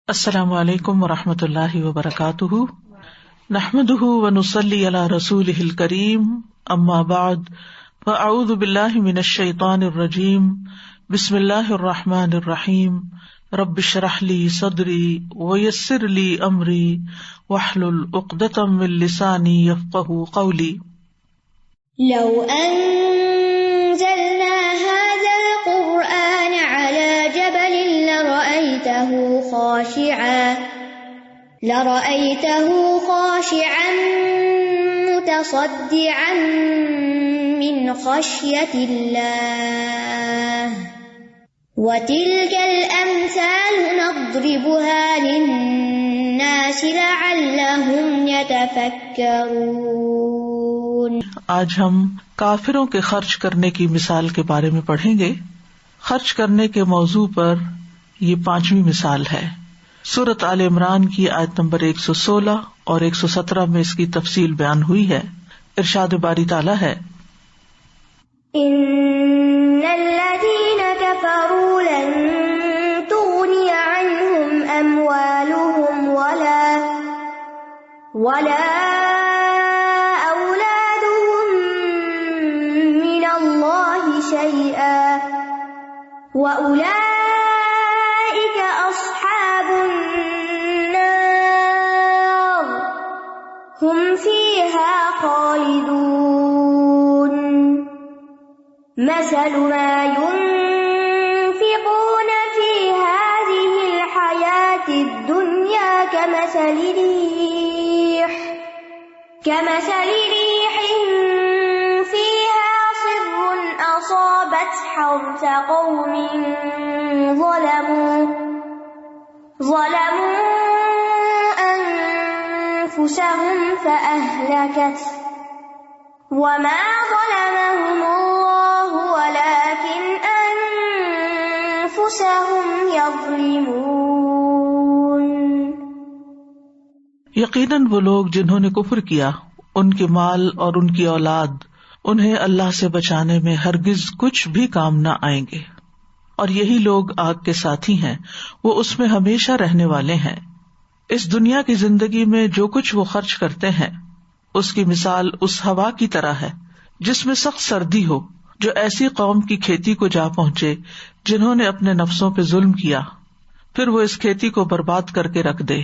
السلام علیکم ورحمۃ اللہ وبرکاتہ، نحمده ونصلی علی رسولہ الکریم، اما بعد فاعوذ باللہ من الشیطان الرجیم، بسم اللہ الرحمن الرحیم، رب اشرح لی صدری ویسر لی امری واحلل عقدۃ من لسانی یفقہوا قولی۔ لو أنزلنا هذا القرآن على جبل لرأيته خاشعا متصدعا من خشية الله وتلك الأمثال نضربها للناس لعلهم يتفكرون۔ آج ہم کافروں کے خرچ کرنے کی مثال کے بارے میں پڑھیں گے۔ خرچ کرنے کے موضوع پر یہ 5ویں مثال ہے۔ سورۃ آل عمران کی آیت نمبر 116 اور 117 میں اس کی تفصیل بیان ہوئی ہے۔ ارشاد باری تعالیٰ ہے، ان الذين كفروا لن تغني عنهم اموالهم ولا اولادهم من الله شيئا واولئك اصحاب النار هم فيها خالدون۔ مثل ما ينفقون في هذه الحياة الدنيا كمثل ريح فيها صر أصابت حرث قوم ظلموا أنفسهم فأهلكته وما ظلمهم الله ولكن أنفسهم يظلمون۔ یقیناً وہ لوگ جنہوں نے کفر کیا، ان کے مال اور ان کی اولاد انہیں اللہ سے بچانے میں ہرگز کچھ بھی کام نہ آئیں گے، اور یہی لوگ آگ کے ساتھی ہیں، وہ اس میں ہمیشہ رہنے والے ہیں۔ اس دنیا کی زندگی میں جو کچھ وہ خرچ کرتے ہیں اس کی مثال اس ہوا کی طرح ہے جس میں سخت سردی ہو، جو ایسی قوم کی کھیتی کو جا پہنچے جنہوں نے اپنے نفسوں پہ ظلم کیا، پھر وہ اس کھیتی کو برباد کر کے رکھ دے،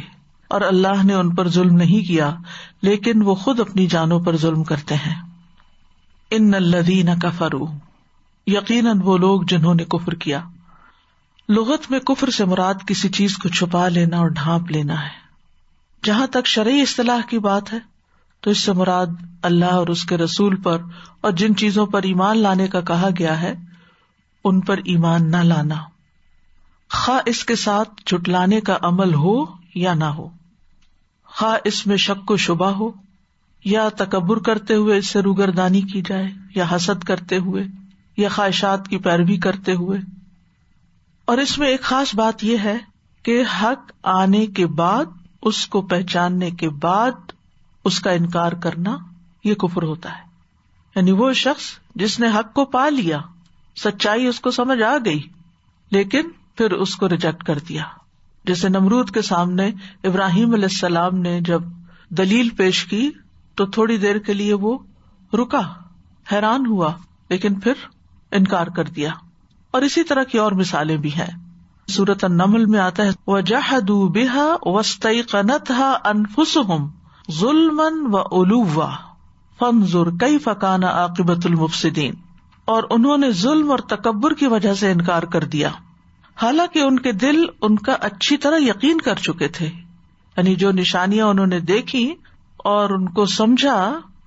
اور اللہ نے ان پر ظلم نہیں کیا لیکن وہ خود اپنی جانوں پر ظلم کرتے ہیں۔ ان الذین کفروا، یقیناً وہ لوگ جنہوں نے کفر کیا۔ لغت میں کفر سے مراد کسی چیز کو چھپا لینا اور ڈھانپ لینا ہے۔ جہاں تک شرعی اصطلاح کی بات ہے تو اس سے مراد اللہ اور اس کے رسول پر اور جن چیزوں پر ایمان لانے کا کہا گیا ہے ان پر ایمان نہ لانا، خواہ اس کے ساتھ جھٹلانے کا عمل ہو یا نہ ہو، خواہ اس میں شک و شبہ ہو، یا تکبر کرتے ہوئے اس سے روگردانی کی جائے، یا حسد کرتے ہوئے، یا خواہشات کی پیروی کرتے ہوئے۔ اور اس میں ایک خاص بات یہ ہے کہ حق آنے کے بعد، اس کو پہچاننے کے بعد اس کا انکار کرنا یہ کفر ہوتا ہے۔ یعنی وہ شخص جس نے حق کو پا لیا، سچائی اس کو سمجھ آ گئی، لیکن پھر اس کو ریجیکٹ کر دیا۔ جیسے نمرود کے سامنے ابراہیم علیہ السلام نے جب دلیل پیش کی تو تھوڑی دیر کے لیے وہ رکا، حیران ہوا، لیکن پھر انکار کر دیا۔ اور اسی طرح کی اور مثالیں بھی ہیں۔ سورۃ النمل میں آتا ہے، وَجَحَدُوا بِهَا وَاسْتَيْقَنَتْهَا أَنفُسُهُمْ ظُلْمًا وَعُلُوًّا فَانظُرْ كَيْفَ كَانَ عَاقِبَةُ الْمُفْسِدِينَ، اور انہوں نے ظلم اور تکبر کی وجہ سے انکار کر دیا، حالانکہ ان کے دل ان کا اچھی طرح یقین کر چکے تھے۔ یعنی جو نشانیاں انہوں نے دیکھی اور ان کو سمجھا،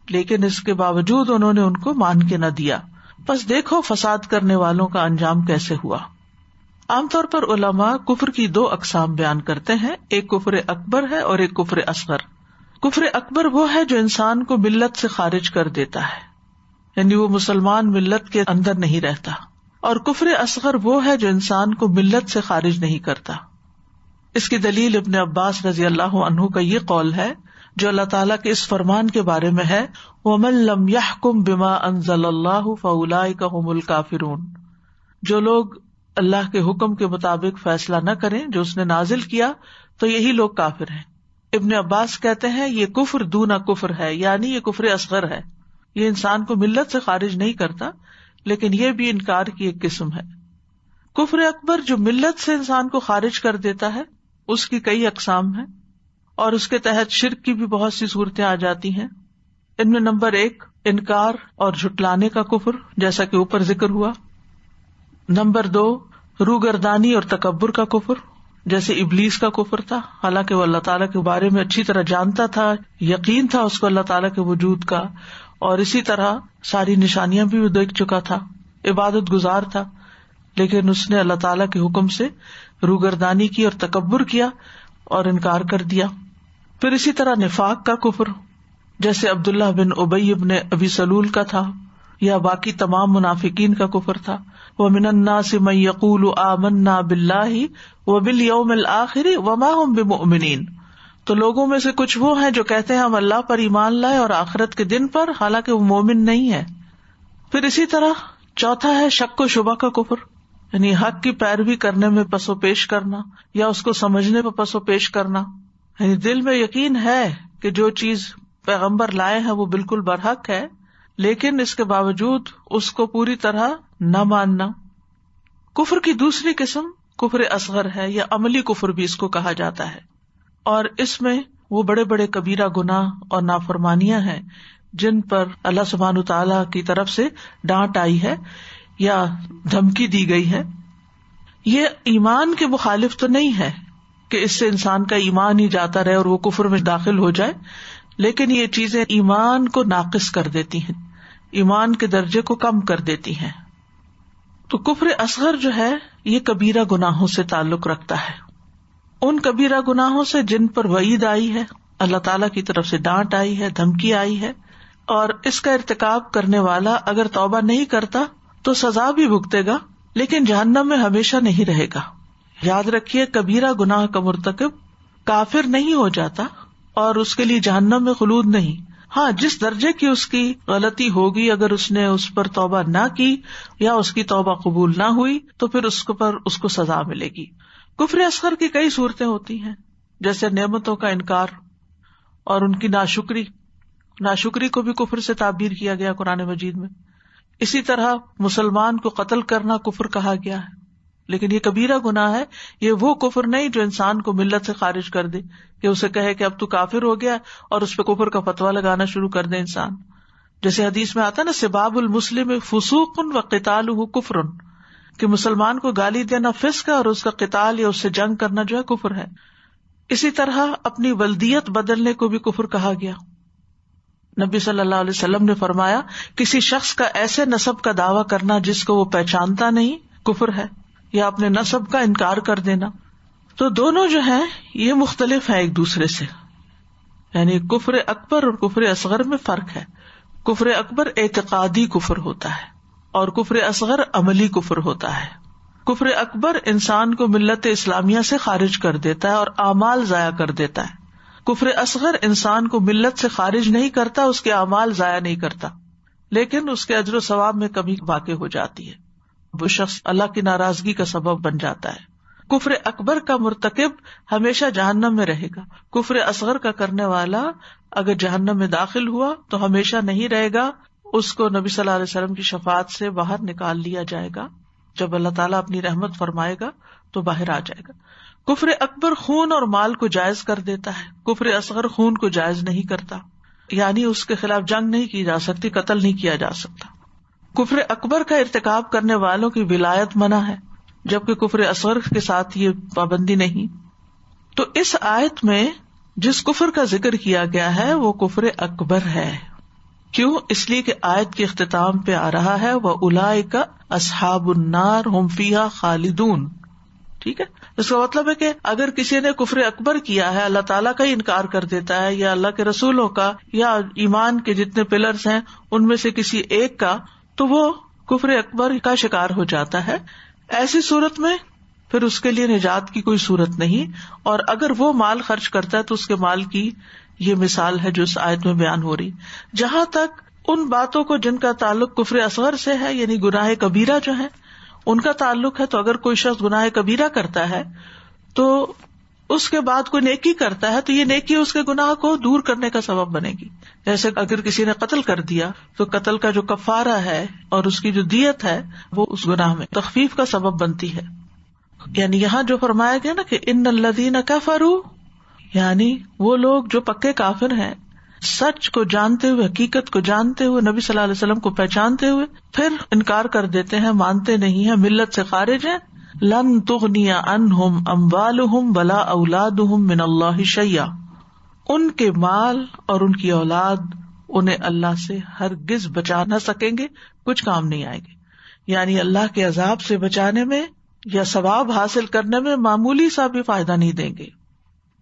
لیکن اس کے باوجود انہوں نے ان کو مان کے نہ دیا۔ بس دیکھو فساد کرنے والوں کا انجام کیسے ہوا۔ عام طور پر علماء کفر کی 2 اقسام بیان کرتے ہیں، ایک کفر اکبر ہے اور ایک کفر اصغر۔ کفر اکبر وہ ہے جو انسان کو ملت سے خارج کر دیتا ہے، یعنی وہ مسلمان ملت کے اندر نہیں رہتا، اور کفر اصغر وہ ہے جو انسان کو ملت سے خارج نہیں کرتا۔ اس کی دلیل ابن عباس رضی اللہ عنہ کا یہ قول ہے جو اللہ تعالیٰ کے اس فرمان کے بارے میں ہے، وَمَن لَّمْ يَحْكُم بِمَا أَنزَلَ اللَّهُ فَأُولَٰئِكَ هُمُ الْكَافِرُونَ، جو لوگ اللہ کے حکم کے مطابق فیصلہ نہ کریں جو اس نے نازل کیا تو یہی لوگ کافر ہیں۔ ابن عباس کہتے ہیں یہ کفر دونا کفر ہے، یعنی یہ کفر اصغر ہے، یہ انسان کو ملت سے خارج نہیں کرتا لیکن یہ بھی انکار کی ایک قسم ہے۔ کفر اکبر جو ملت سے انسان کو خارج کر دیتا ہے اس کی کئی اقسام ہیں اور اس کے تحت شرک کی بھی بہت سی صورتیں آ جاتی ہیں۔ ان میں نمبر 1 انکار اور جھٹلانے کا کفر، جیسا کہ اوپر ذکر ہوا۔ نمبر 2 روگردانی اور تکبر کا کفر، جیسے ابلیس کا کفر تھا، حالانکہ وہ اللہ تعالیٰ کے بارے میں اچھی طرح جانتا تھا، یقین تھا اس کو اللہ تعالیٰ کے وجود کا، اور اسی طرح ساری نشانیاں بھی وہ دیکھ چکا تھا، عبادت گزار تھا، لیکن اس نے اللہ تعالیٰ کے حکم سے روگردانی کی اور تکبر کیا اور انکار کر دیا۔ پھر اسی طرح نفاق کا کفر، جیسے عبداللہ بن ابی بن ابی سلول کا تھا، یا باقی تمام منافقین کا کفر تھا۔ وَمِنَ النَّاسِ مَن يَقُولُ آمَنَّا بِاللَّهِ وَبِالْيَوْمِ الْآخِرِ وَمَا هُمْ بِمُؤْمِنِينَ، تو لوگوں میں سے کچھ وہ ہیں جو کہتے ہیں ہم اللہ پر ایمان لائے اور آخرت کے دن پر، حالانکہ وہ مومن نہیں ہے۔ پھر اسی طرح چوتھا ہے شک و شبہ کا کفر، یعنی حق کی پیروی کرنے میں پس و پیش کرنا یا اس کو سمجھنے میں پس و پیش کرنا، یعنی دل میں یقین ہے کہ جو چیز پیغمبر لائے ہیں وہ بالکل برحق ہے، لیکن اس کے باوجود اس کو پوری طرح نہ ماننا۔ کفر کی دوسری قسم کفر اصغر ہے، یا عملی کفر بھی اس کو کہا جاتا ہے، اور اس میں وہ بڑے بڑے کبیرہ گناہ اور نافرمانیاں ہیں جن پر اللہ سبحانہ تعالیٰ کی طرف سے ڈانٹ آئی ہے یا دھمکی دی گئی ہے۔ یہ ایمان کے مخالف تو نہیں ہے کہ اس سے انسان کا ایمان ہی جاتا رہے اور وہ کفر میں داخل ہو جائے، لیکن یہ چیزیں ایمان کو ناقص کر دیتی ہیں، ایمان کے درجے کو کم کر دیتی ہیں۔ تو کفر اصغر جو ہے یہ کبیرہ گناہوں سے تعلق رکھتا ہے، ان کبیرہ گناہوں سے جن پر وعید آئی ہے، اللہ تعالیٰ کی طرف سے ڈانٹ آئی ہے، دھمکی آئی ہے، اور اس کا ارتکاب کرنے والا اگر توبہ نہیں کرتا تو سزا بھی بھگتے گا لیکن جہنم میں ہمیشہ نہیں رہے گا۔ یاد رکھیے کبیرہ گناہ کا مرتکب کافر نہیں ہو جاتا اور اس کے لیے جہنم میں خلود نہیں، ہاں جس درجے کی اس کی غلطی ہوگی، اگر اس نے اس پر توبہ نہ کی یا اس کی توبہ قبول نہ ہوئی تو پھر اس کو سزا ملے گی۔ کفر اصغر کی کئی صورتیں ہوتی ہیں، جیسے نعمتوں کا انکار اور ان کی ناشکری کو بھی کفر سے تعبیر کیا گیا قرآن مجید میں۔ اسی طرح مسلمان کو قتل کرنا کفر کہا گیا ہے، لیکن یہ کبیرہ گناہ ہے، یہ وہ کفر نہیں جو انسان کو ملت سے خارج کر دے، کہ اسے کہے کہ اب تو کافر ہو گیا اور اس پہ کفر کا فتویٰ لگانا شروع کر دے انسان۔ جیسے حدیث میں آتا ہے نا، سباب المسلم فسوق وقتالہ کفر، کہ مسلمان کو گالی دینا فسق ہے اور اس کا قتال یا اس سے جنگ کرنا جو ہے کفر ہے۔ اسی طرح اپنی ولدیت بدلنے کو بھی کفر کہا گیا۔ نبی صلی اللہ علیہ وسلم نے فرمایا کسی شخص کا ایسے نسب کا دعویٰ کرنا جس کو وہ پہچانتا نہیں کفر ہے، یا اپنے نسب کا انکار کر دینا۔ تو دونوں جو ہیں یہ مختلف ہیں ایک دوسرے سے، یعنی کفر اکبر اور کفر اصغر میں فرق ہے۔ کفر اکبر اعتقادی کفر ہوتا ہے اور کفر اصغر عملی کفر ہوتا ہے۔ کفر اکبر انسان کو ملت اسلامیہ سے خارج کر دیتا ہے اور اعمال ضائع کر دیتا ہے۔ کفر اصغر انسان کو ملت سے خارج نہیں کرتا، اس کے اعمال ضائع نہیں کرتا، لیکن اس کے اجر و ثواب میں کمی واقع ہو جاتی ہے، وہ شخص اللہ کی ناراضگی کا سبب بن جاتا ہے۔ کفر اکبر کا مرتکب ہمیشہ جہنم میں رہے گا، کفر اصغر کا کرنے والا اگر جہنم میں داخل ہوا تو ہمیشہ نہیں رہے گا، اس کو نبی صلی اللہ علیہ وسلم کی شفاعت سے باہر نکال لیا جائے گا، جب اللہ تعالیٰ اپنی رحمت فرمائے گا تو باہر آ جائے گا۔ کفر اکبر خون اور مال کو جائز کر دیتا ہے، کفر اصغر خون کو جائز نہیں کرتا، یعنی اس کے خلاف جنگ نہیں کی جا سکتی، قتل نہیں کیا جا سکتا۔ کفر اکبر کا ارتکاب کرنے والوں کی ولایت منع ہے، جبکہ کفر اصغر کے ساتھ یہ پابندی نہیں۔ تو اس آیت میں جس کفر کا ذکر کیا گیا ہے وہ کفر اکبر ہے۔ کیوں؟ اس لیے کہ آیت کے اختتام پہ آ رہا ہے وَأُولَئِكَ أَصْحَابُ النَّارِ هُمْ فِيهَا خَالِدُونَ۔ ٹھیک ہے، اس کا مطلب ہے کہ اگر کسی نے کفر اکبر کیا ہے، اللہ تعالیٰ کا ہی انکار کر دیتا ہے یا اللہ کے رسولوں کا یا ایمان کے جتنے پلرز ہیں ان میں سے کسی ایک کا، تو وہ کفر اکبر کا شکار ہو جاتا ہے۔ ایسی صورت میں پھر اس کے لیے نجات کی کوئی صورت نہیں، اور اگر وہ مال خرچ کرتا ہے تو اس کے مال کی یہ مثال ہے جو اس آیت میں بیان ہو رہی۔ جہاں تک ان باتوں کو جن کا تعلق کفر اصغر سے ہے، یعنی گناہ کبیرہ جو ہے، ان کا تعلق ہے. تو اگر کوئی شخص گناہ کبیرہ کرتا ہے تو اس کے بعد کوئی نیکی کرتا ہے تو یہ نیکی اس کے گناہ کو دور کرنے کا سبب بنے گی. جیسے اگر کسی نے قتل کر دیا تو قتل کا جو کفارہ ہے اور اس کی جو دیت ہے وہ اس گناہ میں تخفیف کا سبب بنتی ہے. یعنی یہاں جو فرمایا گیا نا کہ ان الذین کفروا، یعنی وہ لوگ جو پکے کافر ہیں، سچ کو جانتے ہوئے، حقیقت کو جانتے ہوئے، نبی صلی اللہ علیہ وسلم کو پہچانتے ہوئے پھر انکار کر دیتے ہیں، مانتے نہیں ہیں، ملت سے خارج ہیں. لن تغنی عنہم اموالہم ولا اولادہم من اللہ شیئا، ان کے مال اور ان کی اولاد انہیں اللہ سے ہرگز بچا نہ سکیں گے، کچھ کام نہیں آئیں گے. یعنی اللہ کے عذاب سے بچانے میں یا ثواب حاصل کرنے میں معمولی سا بھی فائدہ نہیں دیں گے.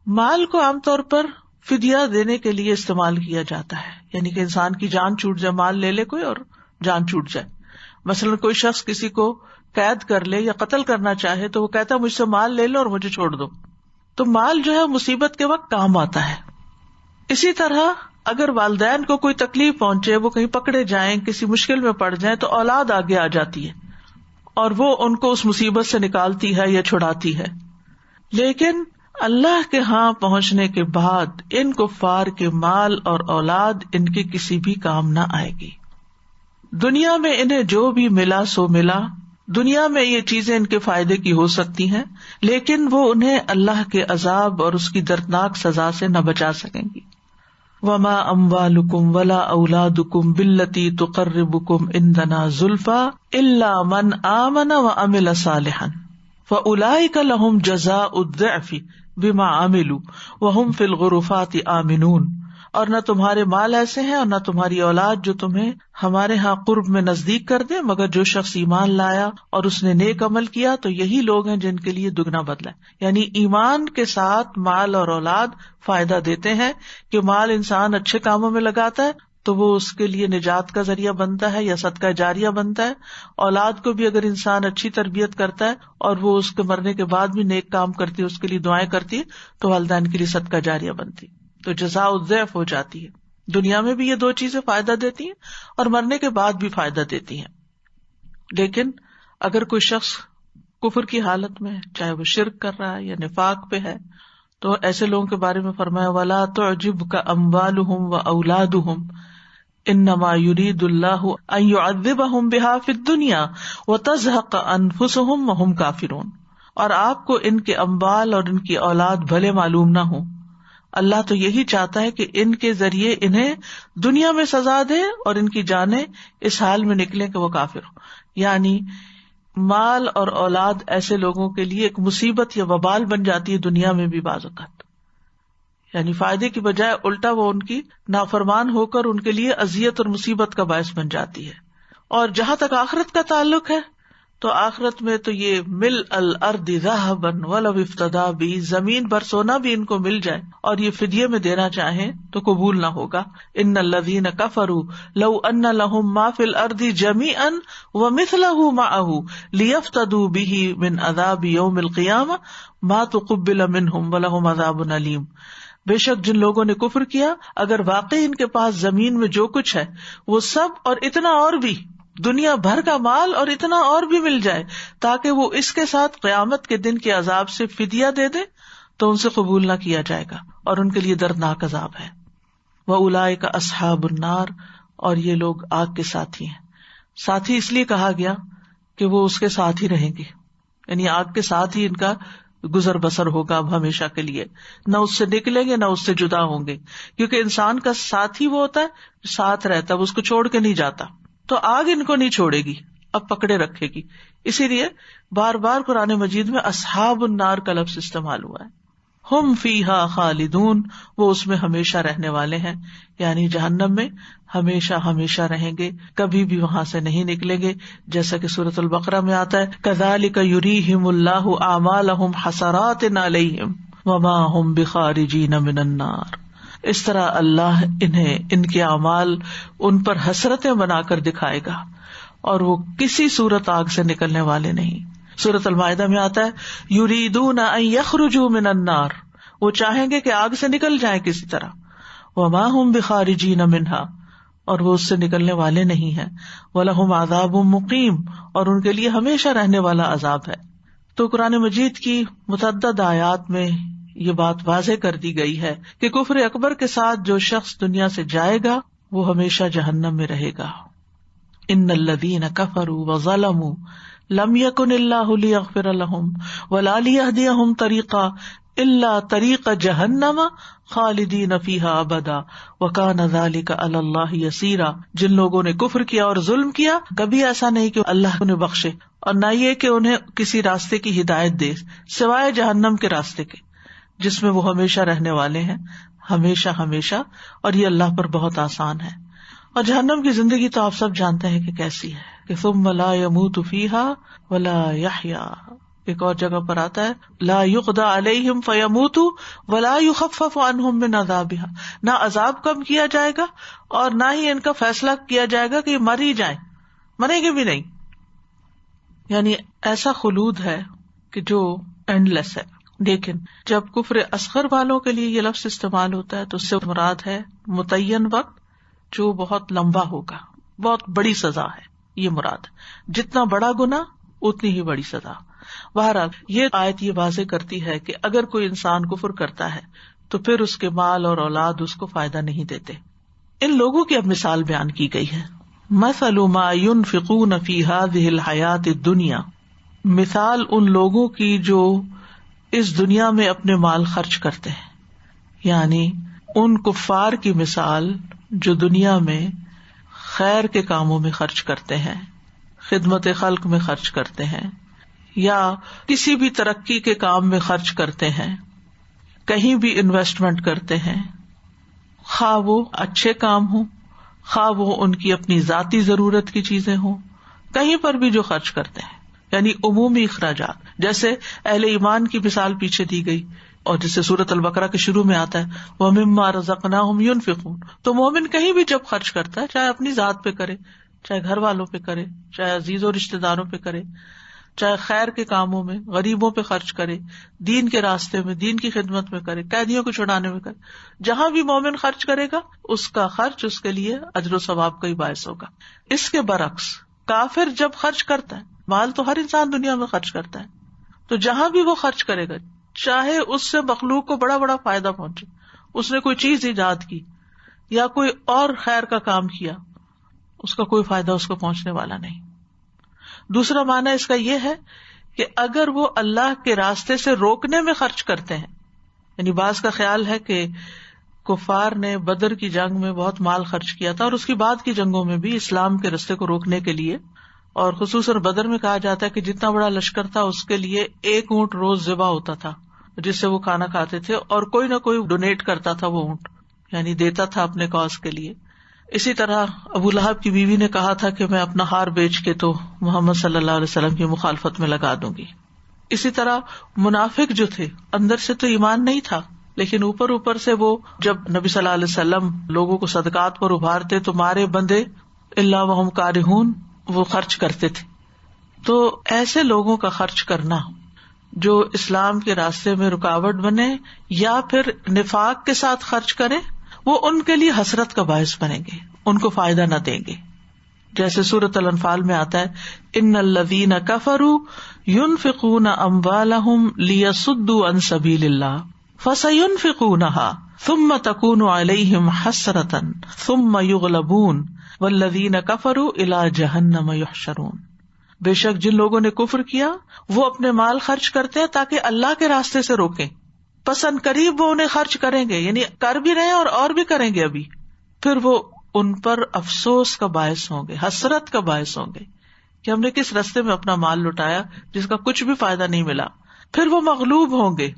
مال کو عام طور پر فدیہ دینے کے لیے استعمال کیا جاتا ہے، یعنی کہ انسان کی جان چھوٹ جائے، مال لے لے کوئی اور جان چھوٹ جائے. مثلا کوئی شخص کسی کو قید کر لے یا قتل کرنا چاہے تو وہ کہتا ہے مجھ سے مال لے لو اور مجھے چھوڑ دو. تو مال جو ہے مصیبت کے وقت کام آتا ہے. اسی طرح اگر والدین کو کوئی تکلیف پہنچے، وہ کہیں پکڑے جائیں، کسی مشکل میں پڑ جائیں، تو اولاد آگے آ جاتی ہے اور وہ ان کو اس مصیبت سے نکالتی ہے یا چھڑاتی ہے. لیکن اللہ کے ہاں پہنچنے کے بعد ان کفار کے مال اور اولاد ان کے کسی بھی کام نہ آئے گی. دنیا میں انہیں جو بھی ملا سو ملا، دنیا میں یہ چیزیں ان کے فائدے کی ہو سکتی ہیں، لیکن وہ انہیں اللہ کے عذاب اور اس کی دردناک سزا سے نہ بچا سکیں گی. وما اموالکم ولا اولادکم باللتی تقربکم عندنا زلفی الا من آمن وعمل صالحا فاولئک لهم جزاء الضعف بما عملوا وهم فی الغرفات آمنون. اور نہ تمہارے مال ایسے ہیں اور نہ تمہاری اولاد جو تمہیں ہمارے ہاں قرب میں نزدیک کر دے، مگر جو شخص ایمان لایا اور اس نے نیک عمل کیا تو یہی لوگ ہیں جن کے لیے دگنا بدلہ ہے. یعنی ایمان کے ساتھ مال اور اولاد فائدہ دیتے ہیں کہ مال انسان اچھے کاموں میں لگاتا ہے تو وہ اس کے لیے نجات کا ذریعہ بنتا ہے یا صدقہ جاریہ بنتا ہے. اولاد کو بھی اگر انسان اچھی تربیت کرتا ہے اور وہ اس کے مرنے کے بعد بھی نیک کام کرتی ہے، اس کے لیے دعائیں کرتی ہے، تو والدین کے لیے صدقہ جاریہ بنتی ہے، تو جزاء الضعف ہو جاتی ہے. دنیا میں بھی یہ دو چیزیں فائدہ دیتی ہیں اور مرنے کے بعد بھی فائدہ دیتی ہیں. لیکن اگر کوئی شخص کفر کی حالت میں ہے، چاہے وہ شرک کر رہا ہے یا نفاق پہ ہے، تو ایسے لوگوں کے بارے میں فرمایا وَلَا تُعْجِبْكَ أَمْوَالُهُمْ وَأَوْلَادُهُمْ إِنَّمَا يُرِيدُ اللَّهُ أَن يُعَذِّبَهُمْ بِهَا فِي الدُّنْيَا وَتَزْهَقَ أَنفُسُهُمْ وَهُمْ كَافِرُونَ. اور آپ کو ان کے اموال اور ان کی اولاد بھلے معلوم نہ ہوں، اللہ تو یہی چاہتا ہے کہ ان کے ذریعے انہیں دنیا میں سزا دے اور ان کی جانیں اس حال میں نکلیں کہ وہ کافر ہو. یعنی مال اور اولاد ایسے لوگوں کے لیے ایک مصیبت یا وبال بن جاتی ہے دنیا میں بھی بعض اوقات، یعنی فائدے کی بجائے الٹا وہ ان کی نافرمان ہو کر ان کے لیے اذیت اور مصیبت کا باعث بن جاتی ہے. اور جہاں تک آخرت کا تعلق ہے تو آخرت میں تو یہ مل الارض ذهبا ولو افتدى به، زمین بھر سونا بھی ان کو مل جائے اور یہ فدیے میں دینا چاہیں تو قبول نہ ہوگا. ان الذين كفروا لو ان لهم ما في الارض جميعا ومثله معه ليفتدوا به من عذاب يوم القيامه ما تقبل منهم ولهم عذاب اليم. بے شک جن لوگوں نے کفر کیا، اگر واقعی ان کے پاس زمین میں جو کچھ ہے وہ سب اور اتنا اور بھی، دنیا بھر کا مال اور اتنا اور بھی مل جائے تاکہ وہ اس کے ساتھ قیامت کے دن کے عذاب سے فدیہ دے دے تو ان سے قبول نہ کیا جائے گا اور ان کے لیے دردناک عذاب ہے. وَأُولَٰئِكَ أَصْحَابُ النَّارِ، اور یہ لوگ آگ کے ساتھی ہیں. ساتھی اس لیے کہا گیا کہ وہ اس کے ساتھ ہی رہیں گے، یعنی آگ کے ساتھ ہی ان کا گزر بسر ہوگا اب ہمیشہ کے لیے، نہ اس سے نکلیں گے نہ اس سے جدا ہوں گے، کیونکہ انسان کا ساتھی وہ ہوتا ہے ساتھ رہتا ہے، وہ اس کو چھوڑ کے نہیں جاتا. تو آگ ان کو نہیں چھوڑے گی، اب پکڑے رکھے گی. اسی لیے بار بار قرآن مجید میں اصحاب النار کا لفظ استعمال ہوا ہے. ہم فیہا خالدون، وہ اس میں ہمیشہ رہنے والے ہیں، یعنی جہنم میں ہمیشہ ہمیشہ رہیں گے، کبھی بھی وہاں سے نہیں نکلیں گے. جیسا کہ سورۃ البقرہ میں آتا ہے کذالک یریہم اللہ اعمالہم حسرات علیہم وما ہم بخارجین من النار. اس طرح اللہ انہیں ان کے اعمال ان پر حسرتیں بنا کر دکھائے گا اور وہ کسی صورت آگ سے نکلنے والے نہیں. سورۃ المائدہ میں آتا ہے یریدون ان یخرجوا من النار، وہ چاہیں گے کہ آگ سے نکل جائیں کسی طرح. وما ہم بخارجین منہا، اور وہ اس سے نکلنے والے نہیں ہیں. وَلَهُمْ عَذَابٌ مُقِيمٌ، اور ان کے لیے ہمیشہ رہنے والا عذاب ہے. تو قرآن مجید کی متعدد آیات میں یہ بات واضح کر دی گئی ہے کہ کفر اکبر کے ساتھ جو شخص دنیا سے جائے گا وہ ہمیشہ جہنم میں رہے گا. ان الذین کفروا وظلموا لم یکن اللہ لیغفر لہم ولا لیہدیہم طریقا الا طریق جہنم خالدین فیہا ابدا وکان ذلک علی اللہ یسیرا. جن لوگوں نے کفر کیا اور ظلم کیا کبھی ایسا نہیں کہ اللہ انہیں بخشے اور نہ یہ کہ انہیں کسی راستے کی ہدایت دے سوائے جہنم کے راستے کے جس میں وہ ہمیشہ رہنے والے ہیں ہمیشہ ہمیشہ، اور یہ اللہ پر بہت آسان ہے. اور جہنم کی زندگی تو آپ سب جانتے ہیں کہ کیسی ہے کہ ثم لا يموت فيها ولا يحيا. ایک اور جگہ پر آتا ہے لا يقضى عليهم فيموتوا ولا يخفف عنهم من عذابها، نہ عذاب کم کیا جائے گا اور نہ ہی ان کا فیصلہ کیا جائے گا کہ یہ مر ہی جائیں، مریں گے بھی نہیں. یعنی ایسا خلود ہے کہ جو اینڈ لیس ہے. لیکن جب کفر اصغر والوں کے لیے یہ لفظ استعمال ہوتا ہے تو اس سے مراد ہے متعین وقت جو بہت لمبا ہوگا، بہت بڑی سزا ہے یہ مراد. جتنا بڑا گناہ اتنی ہی بڑی سزا. بہرحال یہ آیت یہ واضح کرتی ہے کہ اگر کوئی انسان کفر کرتا ہے تو پھر اس کے مال اور اولاد اس کو فائدہ نہیں دیتے. ان لوگوں کی اب مثال بیان کی گئی ہے. مثل ما ينفقون في هذه الحیات الدنیا، مثال ان لوگوں کی جو اس دنیا میں اپنے مال خرچ کرتے ہیں، یعنی ان کفار کی مثال جو دنیا میں خیر کے کاموں میں خرچ کرتے ہیں، خدمت خلق میں خرچ کرتے ہیں، یا کسی بھی ترقی کے کام میں خرچ کرتے ہیں، کہیں بھی انویسٹمنٹ کرتے ہیں، خواہ وہ اچھے کام ہوں خواہ وہ ان کی اپنی ذاتی ضرورت کی چیزیں ہوں، کہیں پر بھی جو خرچ کرتے ہیں، یعنی عمومی اخراجات. جیسے اہل ایمان کی مثال پیچھے دی گئی اور جسے سورۃ البقرہ کے شروع میں آتا ہے وَمِمَّا رَزَقْنَاهُمْ يُنْفِقُونَ. تو مومن کہیں بھی جب خرچ کرتا ہے، چاہے اپنی ذات پہ کرے، چاہے گھر والوں پہ کرے، چاہے عزیز و رشتے داروں پہ کرے، چاہے خیر کے کاموں میں غریبوں پہ خرچ کرے، دین کے راستے میں، دین کی خدمت میں کرے، قیدیوں کو چھڑانے میں کرے، جہاں بھی مومن خرچ کرے گا اس کا خرچ اس کے لیے اجر و ثواب کا ہی باعث ہوگا. اس کے برعکس کافر جب خرچ کرتا ہے، مال تو ہر انسان دنیا میں خرچ کرتا ہے، تو جہاں بھی وہ خرچ کرے گا چاہے اس سے مخلوق کو بڑا بڑا فائدہ پہنچے، اس نے کوئی چیز ایجاد کی یا کوئی اور خیر کا کام کیا، اس کا کوئی فائدہ اس کو پہنچنے والا نہیں. دوسرا معنی اس کا یہ ہے کہ اگر وہ اللہ کے راستے سے روکنے میں خرچ کرتے ہیں، یعنی بعض کا خیال ہے کہ کفار نے بدر کی جنگ میں بہت مال خرچ کیا تھا اور اس کی بعد کی جنگوں میں بھی اسلام کے راستے کو روکنے کے لیے، اور خصوصاً بدر میں کہا جاتا ہے کہ جتنا بڑا لشکر تھا اس کے لیے 1 اونٹ روز ذبح ہوتا تھا جس سے وہ کھانا کھاتے تھے، اور کوئی نہ کوئی ڈونیٹ کرتا تھا وہ اونٹ، یعنی دیتا تھا اپنے کاز کے لیے. اسی طرح ابو لہب کی بیوی نے کہا تھا کہ میں اپنا ہار بیچ کے تو محمد صلی اللہ علیہ وسلم کی مخالفت میں لگا دوں گی. اسی طرح منافق جو تھے اندر سے تو ایمان نہیں تھا، لیکن اوپر سے وہ جب نبی صلی اللہ علیہ وسلم لوگوں کو صدقات پر ابھارتے تو مارے بندے الا وہم کارہون وہ خرچ کرتے تھے. تو ایسے لوگوں کا خرچ کرنا جو اسلام کے راستے میں رکاوٹ بنے یا پھر نفاق کے ساتھ خرچ کرے، وہ ان کے لیے حسرت کا باعث بنیں گے، ان کو فائدہ نہ دیں گے. جیسے سورۃ الانفال میں آتا ہے ان الذین کفروا ينفقون اموالهم لیصدوا عن سبیل اللہ فسینفقونها ثم تکون علیہم حسرۃ ثم یغلبون والذین کفروا الی جہنم یحشرون. بے شک جن لوگوں نے کفر کیا وہ اپنے مال خرچ کرتے ہیں تاکہ اللہ کے راستے سے روکیں، پس ان قریب وہ انہیں خرچ کریں گے، یعنی کر بھی رہے ہیں اور بھی کریں گے ابھی، پھر وہ ان پر افسوس کا باعث ہوں گے، حسرت کا باعث ہوں گے کہ ہم نے کس راستے میں اپنا مال لٹایا جس کا کچھ بھی فائدہ نہیں ملا. پھر وہ مغلوب ہوں گے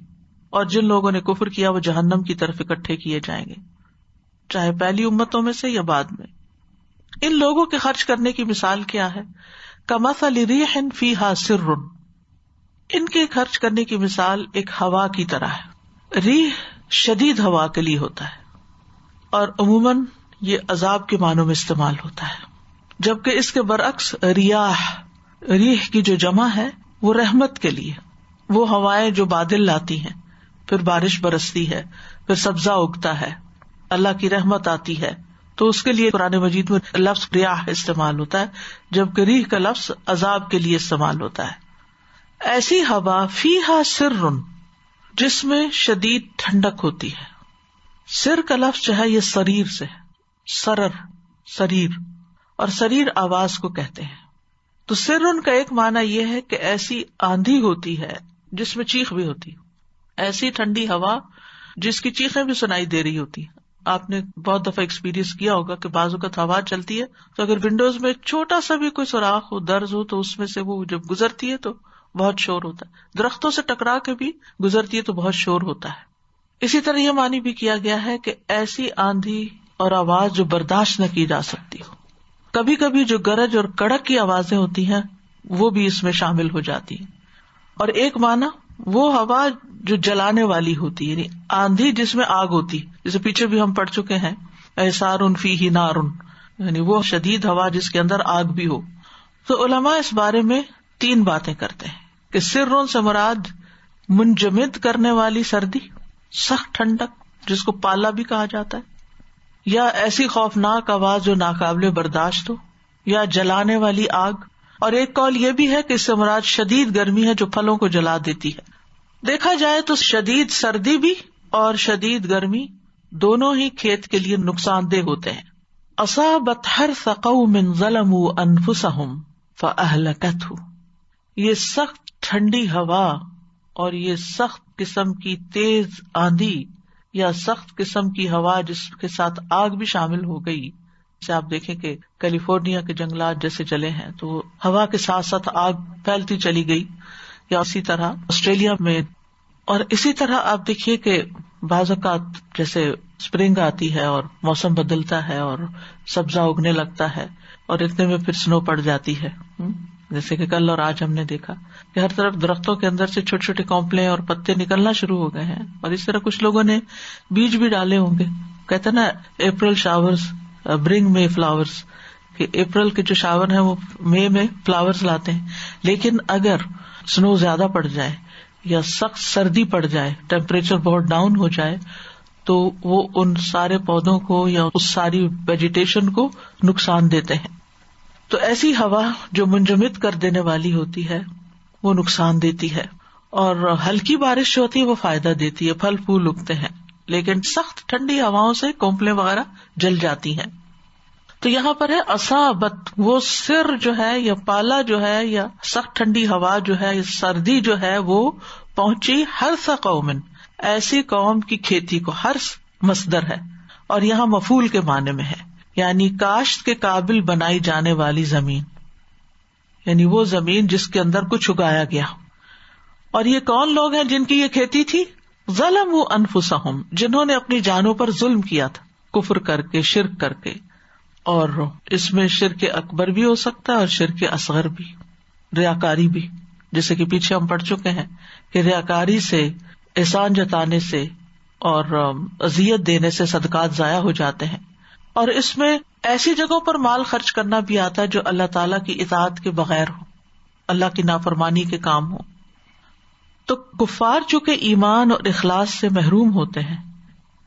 اور جن لوگوں نے کفر کیا وہ جہنم کی طرف اکٹھے کیے جائیں گے، چاہے پہلی امتوں میں سے یا بعد میں. ان لوگوں کے خرچ کرنے کی مثال کیا ہے؟ کمثل ریح فیہا سر، ان کے خرچ کرنے کی مثال ایک ہوا کی طرح ہے. ریح شدید ہوا کے لیے ہوتا ہے اور عموماً یہ عذاب کے معنوں میں استعمال ہوتا ہے، جبکہ اس کے برعکس ریح کی جو جمع ہے وہ رحمت کے لیے، وہ ہوائیں جو بادل لاتی ہیں، پھر بارش برستی ہے، پھر سبزہ اگتا ہے، اللہ کی رحمت آتی ہے تو اس کے لیے قرآن مجید میں لفظ ریاح استعمال ہوتا ہے، جبکہ ریح کا لفظ عذاب کے لیے استعمال ہوتا ہے. ایسی ہوا فیہا سر، جس میں شدید ٹھنڈک ہوتی ہے. سر کا لفظ جو ہے یہ سریر سے، سریر، اور سریر آواز کو کہتے ہیں. تو سر ان کا ایک معنی یہ ہے کہ ایسی آندھی ہوتی ہے جس میں چیخ بھی ہوتی، ایسی ٹھنڈی ہوا جس کی چیخیں بھی سنائی دے رہی ہوتی. آپ نے بہت دفعہ ایکسپیرینس کیا ہوگا کہ بعض اوقات ہوا چلتی ہے تو اگر ونڈوز میں چھوٹا سا بھی کوئی سوراخ ہو، درز ہو، تو اس میں سے وہ جب گزرتی ہے تو بہت شور ہوتا ہے. درختوں سے ٹکرا کے بھی گزرتی ہے تو بہت شور ہوتا ہے. اسی طرح یہ معنی بھی کیا گیا ہے کہ ایسی آندھی اور آواز جو برداشت نہ کی جا سکتی ہو. کبھی کبھی جو گرج اور کڑک کی آوازیں ہوتی ہیں وہ بھی اس میں شامل ہو جاتی ہیں. اور ایک معنی وہ ہوا جو جلانے والی ہوتی ہے، یعنی آندھی جس میں آگ ہوتی، جسے پیچھے بھی ہم پڑھ چکے ہیں ایسار فیہ نار، یعنی وہ شدید ہوا جس کے اندر آگ بھی ہو. تو علماء اس بارے میں 3 باتیں کرتے ہیں کہ سروں سے مراد منجمد کرنے والی سردی، سخت ٹھنڈک جس کو پالا بھی کہا جاتا ہے، یا ایسی خوفناک آواز جو ناقابل برداشت ہو، یا جلانے والی آگ. اور ایک قول یہ بھی ہے کہ اس سے مراد شدید گرمی ہے جو پھلوں کو جلا دیتی ہے. دیکھا جائے تو شدید سردی بھی اور شدید گرمی دونوں ہی کھیت کے لیے نقصان دہ ہوتے ہیں. اصابت حرث قوم ظلموا انفسهم فاہلکتہ، یہ سخت ٹھنڈی ہوا اور یہ سخت قسم کی تیز آندھی یا سخت قسم کی ہوا جس کے ساتھ آگ بھی شامل ہو گئی. جیسے آپ دیکھیں کہ کیلیفورنیا کے جنگلات جیسے جلے ہیں تو ہوا کے ساتھ ساتھ آگ پھیلتی چلی گئی، یا اسی طرح آسٹریلیا میں. اور اسی طرح آپ دیکھیے کہ بعض اوقات جیسے اسپرنگ آتی ہے اور موسم بدلتا ہے اور سبزہ اگنے لگتا ہے اور اتنے میں پھر سنو پڑ جاتی ہے. جیسے کہ کل اور آج ہم نے دیکھا کہ ہر طرف درختوں کے اندر سے چھوٹے چھوٹے کونپلے اور پتے نکلنا شروع ہو گئے ہیں. اور اس طرح کچھ لوگوں نے بیج بھی ڈالے ہوں گے. کہتے ہیں نا اپریل شاورز برنگ مے فلاورز، کہ اپریل کے جو شاور ہیں وہ مئی میں فلاورز لاتے ہیں. لیکن اگر سنو زیادہ پڑ جائے یا سخت سردی پڑ جائے، ٹیمپریچر بہت ڈاؤن ہو جائے، تو وہ ان سارے پودوں کو یا اس ساری ویجیٹیشن کو نقصان دیتے ہیں. تو ایسی ہوا جو منجمد کر دینے والی ہوتی ہے وہ نقصان دیتی ہے، اور ہلکی بارش جو ہوتی ہے وہ فائدہ دیتی ہے، پھل پھول اگتے ہیں. لیکن سخت ٹھنڈی ہواؤں سے کونپلیں وغیرہ جل جاتی ہیں. تو یہاں پر ہے اصابت، وہ سر جو ہے یا پالا جو ہے یا سخت ٹھنڈی ہوا جو ہے، سردی جو ہے وہ پہنچی حرث قوم، ایسی قوم کی کھیتی کو. حرث مصدر ہے اور یہاں مفعول کے معنی میں ہے، یعنی کاشت کے قابل بنائی جانے والی زمین، یعنی وہ زمین جس کے اندر کچھ اگایا گیا. اور یہ کون لوگ ہیں جن کی یہ کھیتی تھی؟ ظلموا انفسہم، جنہوں نے اپنی جانوں پر ظلم کیا تھا، کفر کر کے، شرک کر کے. اور اس میں شرک اکبر بھی ہو سکتا ہے اور شرک اصغر بھی، ریاکاری بھی، جیسے کہ پیچھے ہم پڑھ چکے ہیں کہ ریاکاری سے، احسان جتانے سے اور اذیت دینے سے صدقات ضائع ہو جاتے ہیں. اور اس میں ایسی جگہوں پر مال خرچ کرنا بھی آتا ہے جو اللہ تعالیٰ کی اطاعت کے بغیر ہو، اللہ کی نافرمانی کے کام ہو. تو کفار چونکہ ایمان اور اخلاص سے محروم ہوتے ہیں،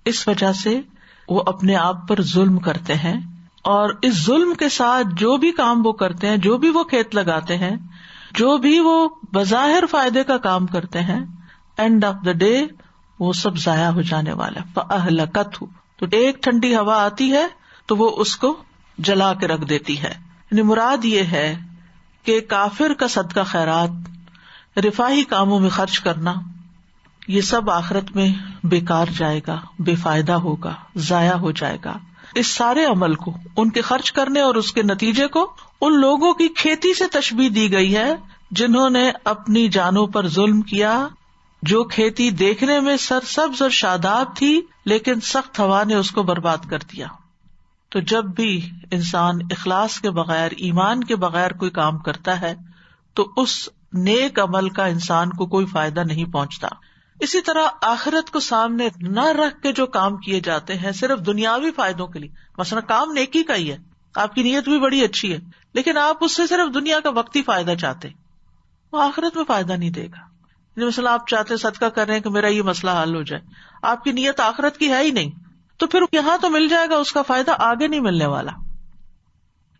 اس وجہ سے وہ اپنے آپ پر ظلم کرتے ہیں، اور اس ظلم کے ساتھ جو بھی کام وہ کرتے ہیں، جو بھی وہ کھیت لگاتے ہیں، جو بھی وہ بظاہر فائدے کا کام کرتے ہیں، اینڈ آف دا ڈے وہ سب ضائع ہو جانے والا ہے. فَأَهْلَكَتْهُ، تو ایک ٹھنڈی ہوا آتی ہے تو وہ اس کو جلا کے رکھ دیتی ہے. یعنی مراد یہ ہے کہ کافر کا صدقہ خیرات، رفاہی کاموں میں خرچ کرنا، یہ سب آخرت میں بیکار جائے گا، بے فائدہ ہوگا، ضائع ہو جائے گا. اس سارے عمل کو، ان کے خرچ کرنے اور اس کے نتیجے کو ان لوگوں کی کھیتی سے تشبیہ دی گئی ہے جنہوں نے اپنی جانوں پر ظلم کیا، جو کھیتی دیکھنے میں سرسبز اور شاداب تھی لیکن سخت ہوا نے اس کو برباد کر دیا. تو جب بھی انسان اخلاص کے بغیر، ایمان کے بغیر کوئی کام کرتا ہے تو اس نیک عمل کا انسان کو کوئی فائدہ نہیں پہنچتا. اسی طرح آخرت کو سامنے نہ رکھ کے جو کام کیے جاتے ہیں صرف دنیاوی فائدوں کے لیے، مثلا کام نیکی کا ہی ہے، آپ کی نیت بھی بڑی اچھی ہے، لیکن آپ اس سے صرف دنیا کا وقتی فائدہ چاہتے، وہ آخرت میں فائدہ نہیں دے گا. مثلا آپ چاہتے صدقہ کر رہے ہیں کہ میرا یہ مسئلہ حل ہو جائے، آپ کی نیت آخرت کی ہے ہی نہیں، تو پھر یہاں تو مل جائے گا، اس کا فائدہ آگے نہیں ملنے والا،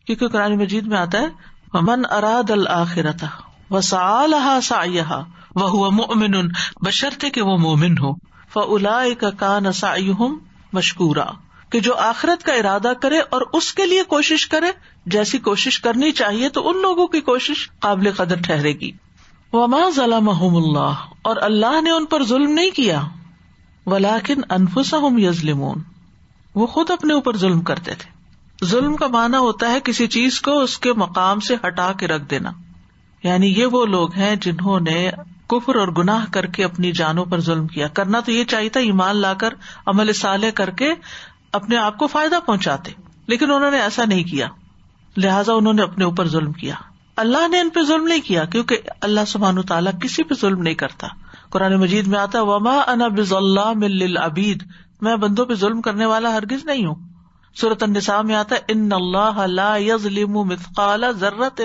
کیونکہ قرآن مجید میں آتا ہے وَمَنْ أَرَادَ الْآخِرَةَ وَسَعَى لَهَا سَعْيَهَا وَهُوَ مُؤْمِنٌ، بشرطے کہ وہ مومن ہو، فَأُولَٰئِكَ كَانَ سَعْيُهُمْ مَشْكُورًا، کہ جو آخرت کا ارادہ کرے اور اس کے لیے کوشش کرے جیسی کوشش کرنی چاہیے، تو ان لوگوں کی کوشش قابل قدر ٹھہرے گی۔ وَمَا ظَلَمَهُمُ اللَّهُ، اور اللہ نے ان پر ظلم نہیں کیا، وَلَٰكِنْ أَنفُسَهُمْ يَظْلِمُونَ، وہ خود اپنے اوپر ظلم کرتے تھے۔ ظلم کا معنی ہوتا ہے کسی چیز کو اس کے مقام سے ہٹا کے رکھ دینا، یعنی یہ وہ لوگ ہیں جنہوں نے کفر اور گناہ کر کے اپنی جانوں پر ظلم کیا۔ کرنا تو یہ چاہیے تھا ایمان لا کر عمل صالح کر کے اپنے آپ کو فائدہ پہنچاتے، لیکن انہوں نے ایسا نہیں کیا، لہٰذا انہوں نے اپنے اوپر ظلم کیا۔ اللہ نے ان پہ ظلم نہیں کیا، کیونکہ اللہ سبحانہ وتعالیٰ کسی پہ ظلم نہیں کرتا۔ قرآن مجید میں آتا ہے وما انا بظلام للعبید، میں بندوں پہ ظلم کرنے والا ہرگز نہیں ہوں۔ سورۃ النساء میں آتا ہے ان اللہ لا یظلم مثقال ذرۃ،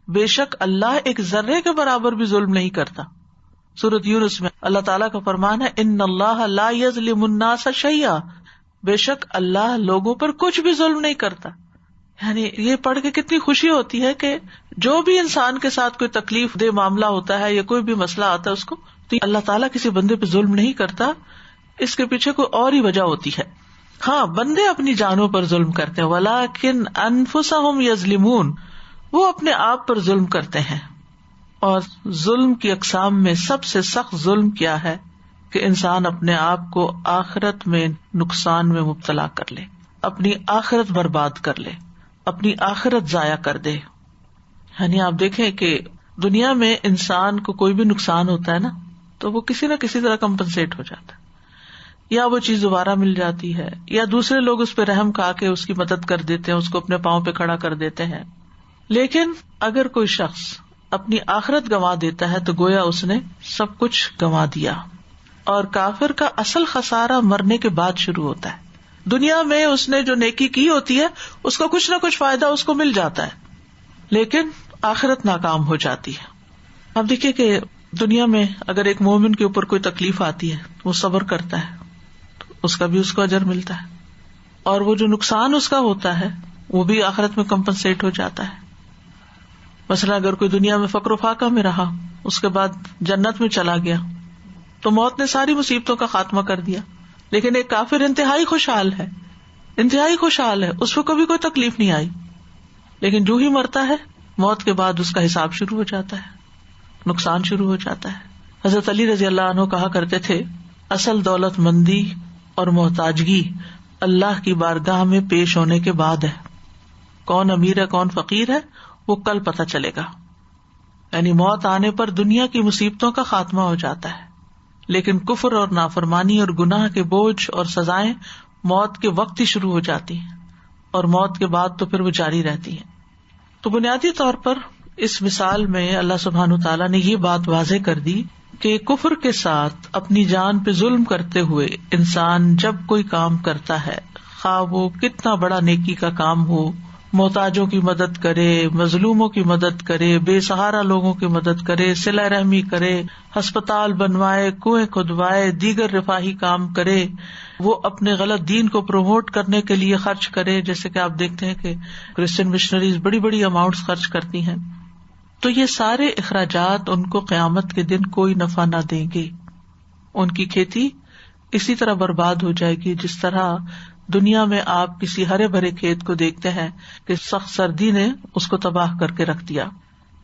بے شک اللہ ایک ذرے کے برابر بھی ظلم نہیں کرتا۔ سورۃ یونس میں اللہ تعالیٰ کا فرمان ہے ان اللہ لا یظلم الناس شیئا، بے شک اللہ لوگوں پر کچھ بھی ظلم نہیں کرتا۔ یعنی یہ پڑھ کے کتنی خوشی ہوتی ہے کہ جو بھی انسان کے ساتھ کوئی تکلیف دہ معاملہ ہوتا ہے یا کوئی بھی مسئلہ آتا ہے اس کو، تو اللہ تعالیٰ کسی بندے پہ ظلم نہیں کرتا، اس کے پیچھے کوئی اور ہی وجہ ہوتی ہے۔ ہاں، بندے اپنی جانوں پر ظلم کرتے ہیں، وَلَٰكِنْ أَنفُسَهُمْ يَظْلِمُونَ، وہ اپنے آپ پر ظلم کرتے ہیں۔ اور ظلم کی اقسام میں سب سے سخت ظلم کیا ہے کہ انسان اپنے آپ کو آخرت میں نقصان میں مبتلا کر لے، اپنی آخرت برباد کر لے، اپنی آخرت ضائع کر دے۔ یعنی آپ دیکھیں کہ دنیا میں انسان کو کوئی بھی نقصان ہوتا ہے نا، تو وہ کسی نہ کسی طرح کمپنسیٹ ہو جاتا ہے، یا وہ چیز دوبارہ مل جاتی ہے، یا دوسرے لوگ اس پہ رحم کھا کے اس کی مدد کر دیتے ہیں، اس کو اپنے پاؤں پہ کھڑا کر دیتے ہیں۔ لیکن اگر کوئی شخص اپنی آخرت گنوا دیتا ہے تو گویا اس نے سب کچھ گنوا دیا۔ اور کافر کا اصل خسارہ مرنے کے بعد شروع ہوتا ہے۔ دنیا میں اس نے جو نیکی کی ہوتی ہے اس کا کچھ نہ کچھ فائدہ اس کو مل جاتا ہے، لیکن آخرت ناکام ہو جاتی ہے۔ اب دیکھیے کہ دنیا میں اگر ایک مومن کے اوپر کوئی تکلیف آتی ہے، وہ صبر کرتا ہے تو اس کا بھی اس کو اجر ملتا ہے، اور وہ جو نقصان اس کا ہوتا ہے وہ بھی آخرت میں کمپنسیٹ ہو جاتا ہے۔ مثلا اگر کوئی دنیا میں فقر و فاقہ میں رہا، اس کے بعد جنت میں چلا گیا، تو موت نے ساری مصیبتوں کا خاتمہ کر دیا۔ لیکن ایک کافر انتہائی خوشحال ہے، انتہائی خوشحال ہے، اس کو کبھی کوئی تکلیف نہیں آئی، لیکن جو ہی مرتا ہے موت کے بعد اس کا حساب شروع ہو جاتا ہے، نقصان شروع ہو جاتا ہے۔ حضرت علی رضی اللہ عنہ کہا کرتے تھے اصل دولت مندی اور محتاجگی اللہ کی بارگاہ میں پیش ہونے کے بعد ہے، کون امیر ہے کون فقیر ہے وہ کل پتہ چلے گا۔ یعنی موت آنے پر دنیا کی مصیبتوں کا خاتمہ ہو جاتا ہے، لیکن کفر اور نافرمانی اور گناہ کے بوجھ اور سزائیں موت کے وقت ہی شروع ہو جاتی ہیں، اور موت کے بعد تو پھر وہ جاری رہتی ہیں۔ تو بنیادی طور پر اس مثال میں اللہ سبحانہ وتعالیٰ نے یہ بات واضح کر دی کہ کفر کے ساتھ اپنی جان پہ ظلم کرتے ہوئے انسان جب کوئی کام کرتا ہے، خواہ وہ کتنا بڑا نیکی کا کام ہو، محتاجوں کی مدد کرے، مظلوموں کی مدد کرے، بے سہارا لوگوں کی مدد کرے، صلہ رحمی کرے، ہسپتال بنوائے، کنویں کھدوائے، دیگر رفاہی کام کرے، وہ اپنے غلط دین کو پروموٹ کرنے کے لیے خرچ کرے، جیسے کہ آپ دیکھتے ہیں کہ کرسچن مشنریز بڑی بڑی اماؤنٹس خرچ کرتی ہیں، تو یہ سارے اخراجات ان کو قیامت کے دن کوئی نفع نہ دیں گے۔ ان کی کھیتی اسی طرح برباد ہو جائے گی جس طرح دنیا میں آپ کسی ہرے بھرے کھیت کو دیکھتے ہیں کہ سخت سردی نے اس کو تباہ کر کے رکھ دیا۔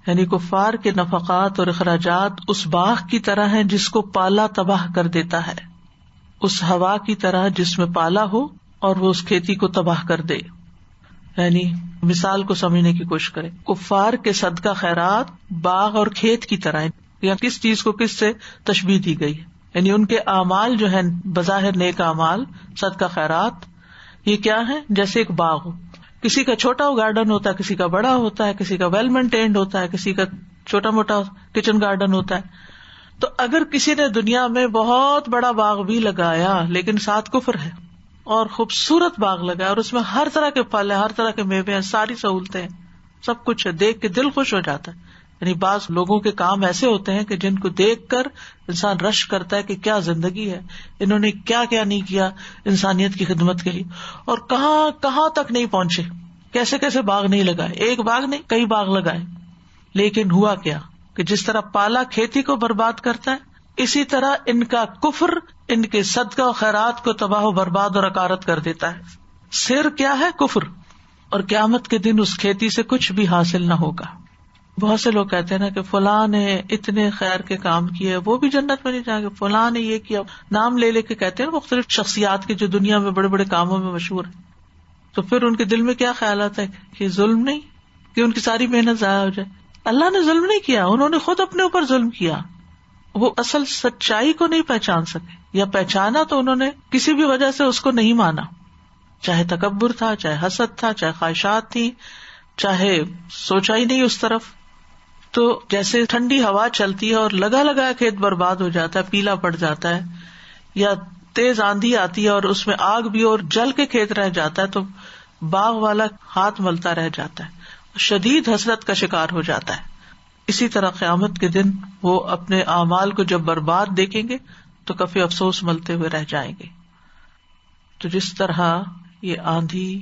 یعنی کفار کے نفقات اور اخراجات اس باغ کی طرح ہیں جس کو پالا تباہ کر دیتا ہے، اس ہوا کی طرح جس میں پالا ہو اور وہ اس کھیتی کو تباہ کر دے۔ یعنی مثال کو سمجھنے کی کوشش کریں، کفار کے صدقہ خیرات باغ اور کھیت کی طرح ہیں، یا کس چیز کو کس سے تشبیہ دی گئی ہے، یعنی ان کے اعمال جو ہیں بظاہر نیک اعمال، صدقہ خیرات، یہ کیا ہے؟ جیسے ایک باغ ہو، کسی کا چھوٹا گارڈن ہوتا ہے، کسی کا بڑا ہوتا ہے، کسی کا ویل مینٹینڈ ہوتا ہے، کسی کا چھوٹا موٹا کچن گارڈن ہوتا ہے۔ تو اگر کسی نے دنیا میں بہت بڑا باغ بھی لگایا لیکن ساتھ کفر ہے، اور خوبصورت باغ لگایا اور اس میں ہر طرح کے پھل ہیں، ہر طرح کے میوے ہیں، ساری سہولتیں ہیں، سب کچھ ہے، دیکھ کے دل خوش ہو جاتا ہے، یعنی بعض لوگوں کے کام ایسے ہوتے ہیں کہ جن کو دیکھ کر انسان رش کرتا ہے کہ کیا زندگی ہے، انہوں نے کیا کیا نہیں کیا انسانیت کی خدمت کے لیے، اور کہاں کہاں تک نہیں پہنچے، کیسے کیسے باغ نہیں لگائے، ایک باغ نہیں کئی باغ لگائے. لیکن ہوا کیا کہ جس طرح پالا کھیتی کو برباد کرتا ہے، اسی طرح ان کا کفر ان کے صدقہ و خیرات کو تباہ و برباد اور اکارت کر دیتا ہے. سر کیا ہے؟ کفر. اور قیامت کے دن اس کھیتی سے کچھ بھی حاصل نہ ہوگا. بہت سے لوگ کہتے ہیں نا کہ فلاں نے اتنے خیر کے کام کیے، وہ بھی جنت میں نہیں جائیں گے، فلاں نے یہ کیا، نام لے لے کے کہتے ہیں مختلف شخصیات کے جو دنیا میں بڑے بڑے کاموں میں مشہور ہیں. تو پھر ان کے دل میں کیا خیالات ہے کہ ظلم نہیں، کہ ان کی ساری محنت ضائع ہو جائے. اللہ نے ظلم نہیں کیا، انہوں نے خود اپنے اوپر ظلم کیا. وہ اصل سچائی کو نہیں پہچان سکے، یا پہچانا تو انہوں نے کسی بھی وجہ سے اس کو نہیں مانا، چاہے تکبر تھا، چاہے حسد تھا، چاہے خواہشات تھی، چاہے سوچا ہی نہیں اس طرف. تو جیسے ٹھنڈی ہوا چلتی ہے اور لگا لگا کھیت برباد ہو جاتا ہے، پیلا پڑ جاتا ہے، یا تیز آندھی آتی ہے اور اس میں آگ بھی اور جل کے کھیت رہ جاتا ہے، تو باغ والا ہاتھ ملتا رہ جاتا ہے، شدید حسرت کا شکار ہو جاتا ہے. اسی طرح قیامت کے دن وہ اپنے اعمال کو جب برباد دیکھیں گے تو کافی افسوس ملتے ہوئے رہ جائیں گے. تو جس طرح یہ آندھی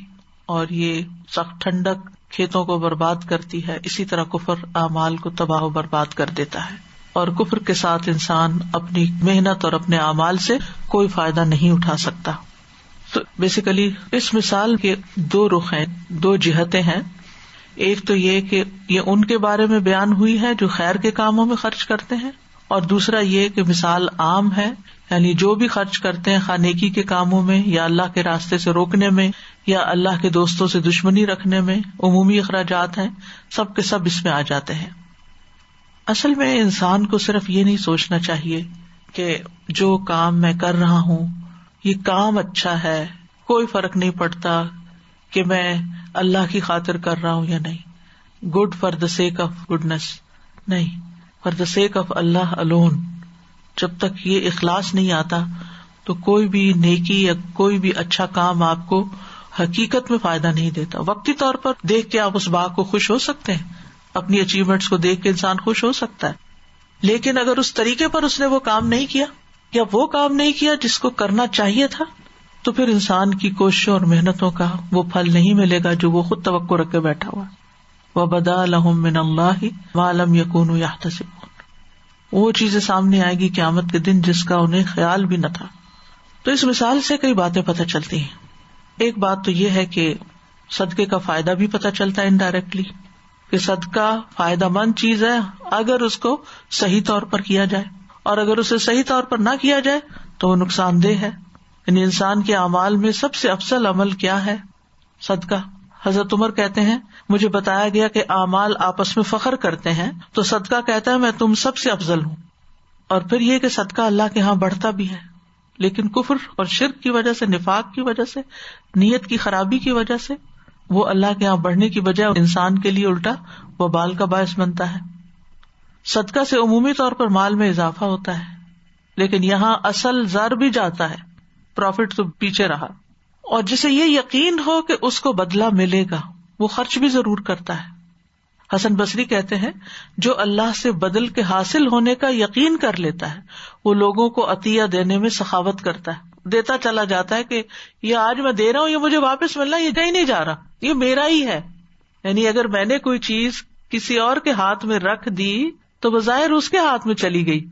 اور یہ سخت ٹھنڈک کھیتوں کو برباد کرتی ہے، اسی طرح کفر اعمال کو تباہ و برباد کر دیتا ہے. اور کفر کے ساتھ انسان اپنی محنت اور اپنے اعمال سے کوئی فائدہ نہیں اٹھا سکتا. تو بیسیکلی اس مثال کے دو رخ ہیں، دو جہتیں ہیں. ایک تو یہ کہ یہ ان کے بارے میں بیان ہوئی ہے جو خیر کے کاموں میں خرچ کرتے ہیں، اور دوسرا یہ کہ مثال عام ہے، یعنی جو بھی خرچ کرتے ہیں خواہ نیکی کے کاموں میں یا اللہ کے راستے سے روکنے میں یا اللہ کے دوستوں سے دشمنی رکھنے میں، عمومی اخراجات ہیں، سب کے سب اس میں آ جاتے ہیں. اصل میں انسان کو صرف یہ نہیں سوچنا چاہیے کہ جو کام میں کر رہا ہوں یہ کام اچھا ہے، کوئی فرق نہیں پڑتا کہ میں اللہ کی خاطر کر رہا ہوں یا نہیں، good for the sake of goodness, نہیں، فار دا سیک آف اللہ الون. جب تک یہ اخلاص نہیں آتا تو کوئی بھی نیکی یا کوئی بھی اچھا کام آپ کو حقیقت میں فائدہ نہیں دیتا. وقتی طور پر دیکھ کے آپ اس بات کو خوش ہو سکتے ہیں، اپنی اچیومنٹس کو دیکھ کے انسان خوش ہو سکتا ہے، لیکن اگر اس طریقے پر اس نے وہ کام نہیں کیا یا وہ کام نہیں کیا جس کو کرنا چاہیے تھا، تو پھر انسان کی کوششوں اور محنتوں کا وہ پھل نہیں ملے گا جو وہ خود توقع رکھ کے بیٹھا ہوا. وَبَدَا لَهُم مِّنَ اللَّهِ مَا لَمْ يَكُونُوا يَحْتَسِبُونَ. وہ چیزیں سامنے آئے گی قیامت کے دن جس کا انہیں خیال بھی نہ تھا. تو اس مثال سے کئی باتیں پتہ چلتی ہیں. ایک بات تو یہ ہے کہ صدقے کا فائدہ بھی پتہ چلتا ہے انڈائریکٹلی، کہ صدقہ فائدہ مند چیز ہے اگر اس کو صحیح طور پر کیا جائے، اور اگر اسے صحیح طور پر نہ کیا جائے تو وہ نقصان دہ ہے. یعنی انسان کے اعمال میں سب سے افضل عمل کیا ہے؟ صدقہ. حضرت عمر کہتے ہیں مجھے بتایا گیا کہ اعمال آپس میں فخر کرتے ہیں تو صدقہ کہتا ہے میں تم سب سے افضل ہوں. اور پھر یہ کہ صدقہ اللہ کے ہاں بڑھتا بھی ہے، لیکن کفر اور شرک کی وجہ سے، نفاق کی وجہ سے، نیت کی خرابی کی وجہ سے وہ اللہ کے ہاں بڑھنے کی بجائے انسان کے لیے الٹا وبال کا باعث بنتا ہے. صدقہ سے عمومی طور پر مال میں اضافہ ہوتا ہے، لیکن یہاں اصل زر بھی جاتا ہے، پروفٹ تو پیچھے رہا. اور جسے یہ یقین ہو کہ اس کو بدلہ ملے گا وہ خرچ بھی ضرور کرتا ہے. حسن بصری کہتے ہیں جو اللہ سے بدل کے حاصل ہونے کا یقین کر لیتا ہے وہ لوگوں کو عطیہ دینے میں سخاوت کرتا ہے، دیتا چلا جاتا ہے کہ یہ آج میں دے رہا ہوں، یہ مجھے واپس ملنا، یہ کہیں نہیں جا رہا، یہ میرا ہی ہے. یعنی اگر میں نے کوئی چیز کسی اور کے ہاتھ میں رکھ دی تو بظاہر اس کے ہاتھ میں چلی گئی،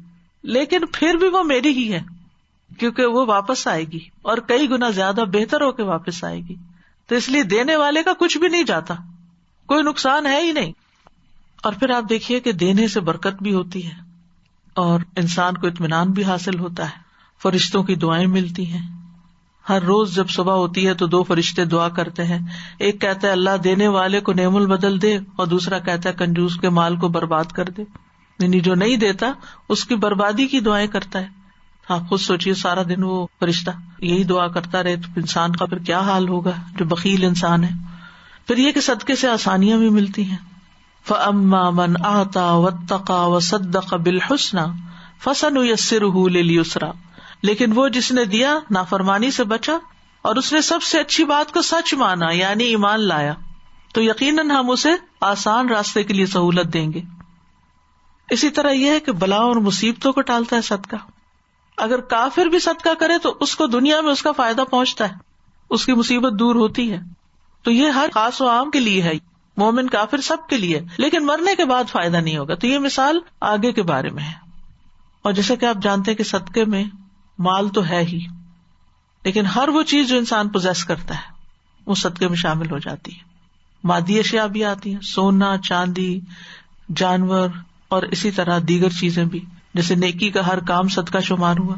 لیکن پھر بھی وہ میری ہی ہے، کیونکہ وہ واپس آئے گی اور کئی گنا زیادہ بہتر ہو کے واپس آئے گی. تو اس لیے دینے والے کا کچھ بھی نہیں جاتا، کوئی نقصان ہے ہی نہیں. اور پھر آپ دیکھیے کہ دینے سے برکت بھی ہوتی ہے اور انسان کو اطمینان بھی حاصل ہوتا ہے، فرشتوں کی دعائیں ملتی ہیں. ہر روز جب صبح ہوتی ہے تو دو فرشتے دعا کرتے ہیں، ایک کہتا ہے اللہ دینے والے کو نعم البدل دے، اور دوسرا کہتا ہے کنجوس کے مال کو برباد کر دے. یعنی جو نہیں دیتا اس کی بربادی کی دعائیں کرتا ہے. آپ خود سوچیے سارا دن وہ فرشتہ یہی دعا کرتا رہے تو انسان کا پھر کیا حال ہوگا جو بخیل انسان ہے. پھر یہ کہ صدقے سے آسانیاں بھی ملتی ہیں. فَأَمَّا مَنْ أَعْطَى وَاتَّقَى وَصَدَّقَ بِالْحُسْنَى فَسَنُيَسِّرُهُ لِلْيُسْرَى. لیکن وہ جس نے دیا نافرمانی سے بچا اور اس نے سب سے اچھی بات کو سچ مانا یعنی ایمان لایا تو یقیناً ہم اسے آسان راستے کے لیے سہولت دیں گے. اسی طرح یہ ہے کہ بلاؤں اور مصیبتوں کو ٹالتا ہے صدقہ. اگر کافر بھی صدقہ کرے تو اس کو دنیا میں اس کا فائدہ پہنچتا ہے, اس کی مصیبت دور ہوتی ہے. تو یہ ہر خاص و عام کے لیے ہے, مومن کافر سب کے لیے, لیکن مرنے کے بعد فائدہ نہیں ہوگا. تو یہ مثال آگے کے بارے میں ہے. اور جیسا کہ آپ جانتے ہیں کہ صدقے میں مال تو ہے ہی, لیکن ہر وہ چیز جو انسان پوزیس کرتا ہے وہ صدقے میں شامل ہو جاتی ہے. مادی اشیاء بھی آتی ہیں, سونا, چاندی, جانور, اور اسی طرح دیگر چیزیں بھی. جیسے نیکی کا ہر کام صدقہ شمار ہوا.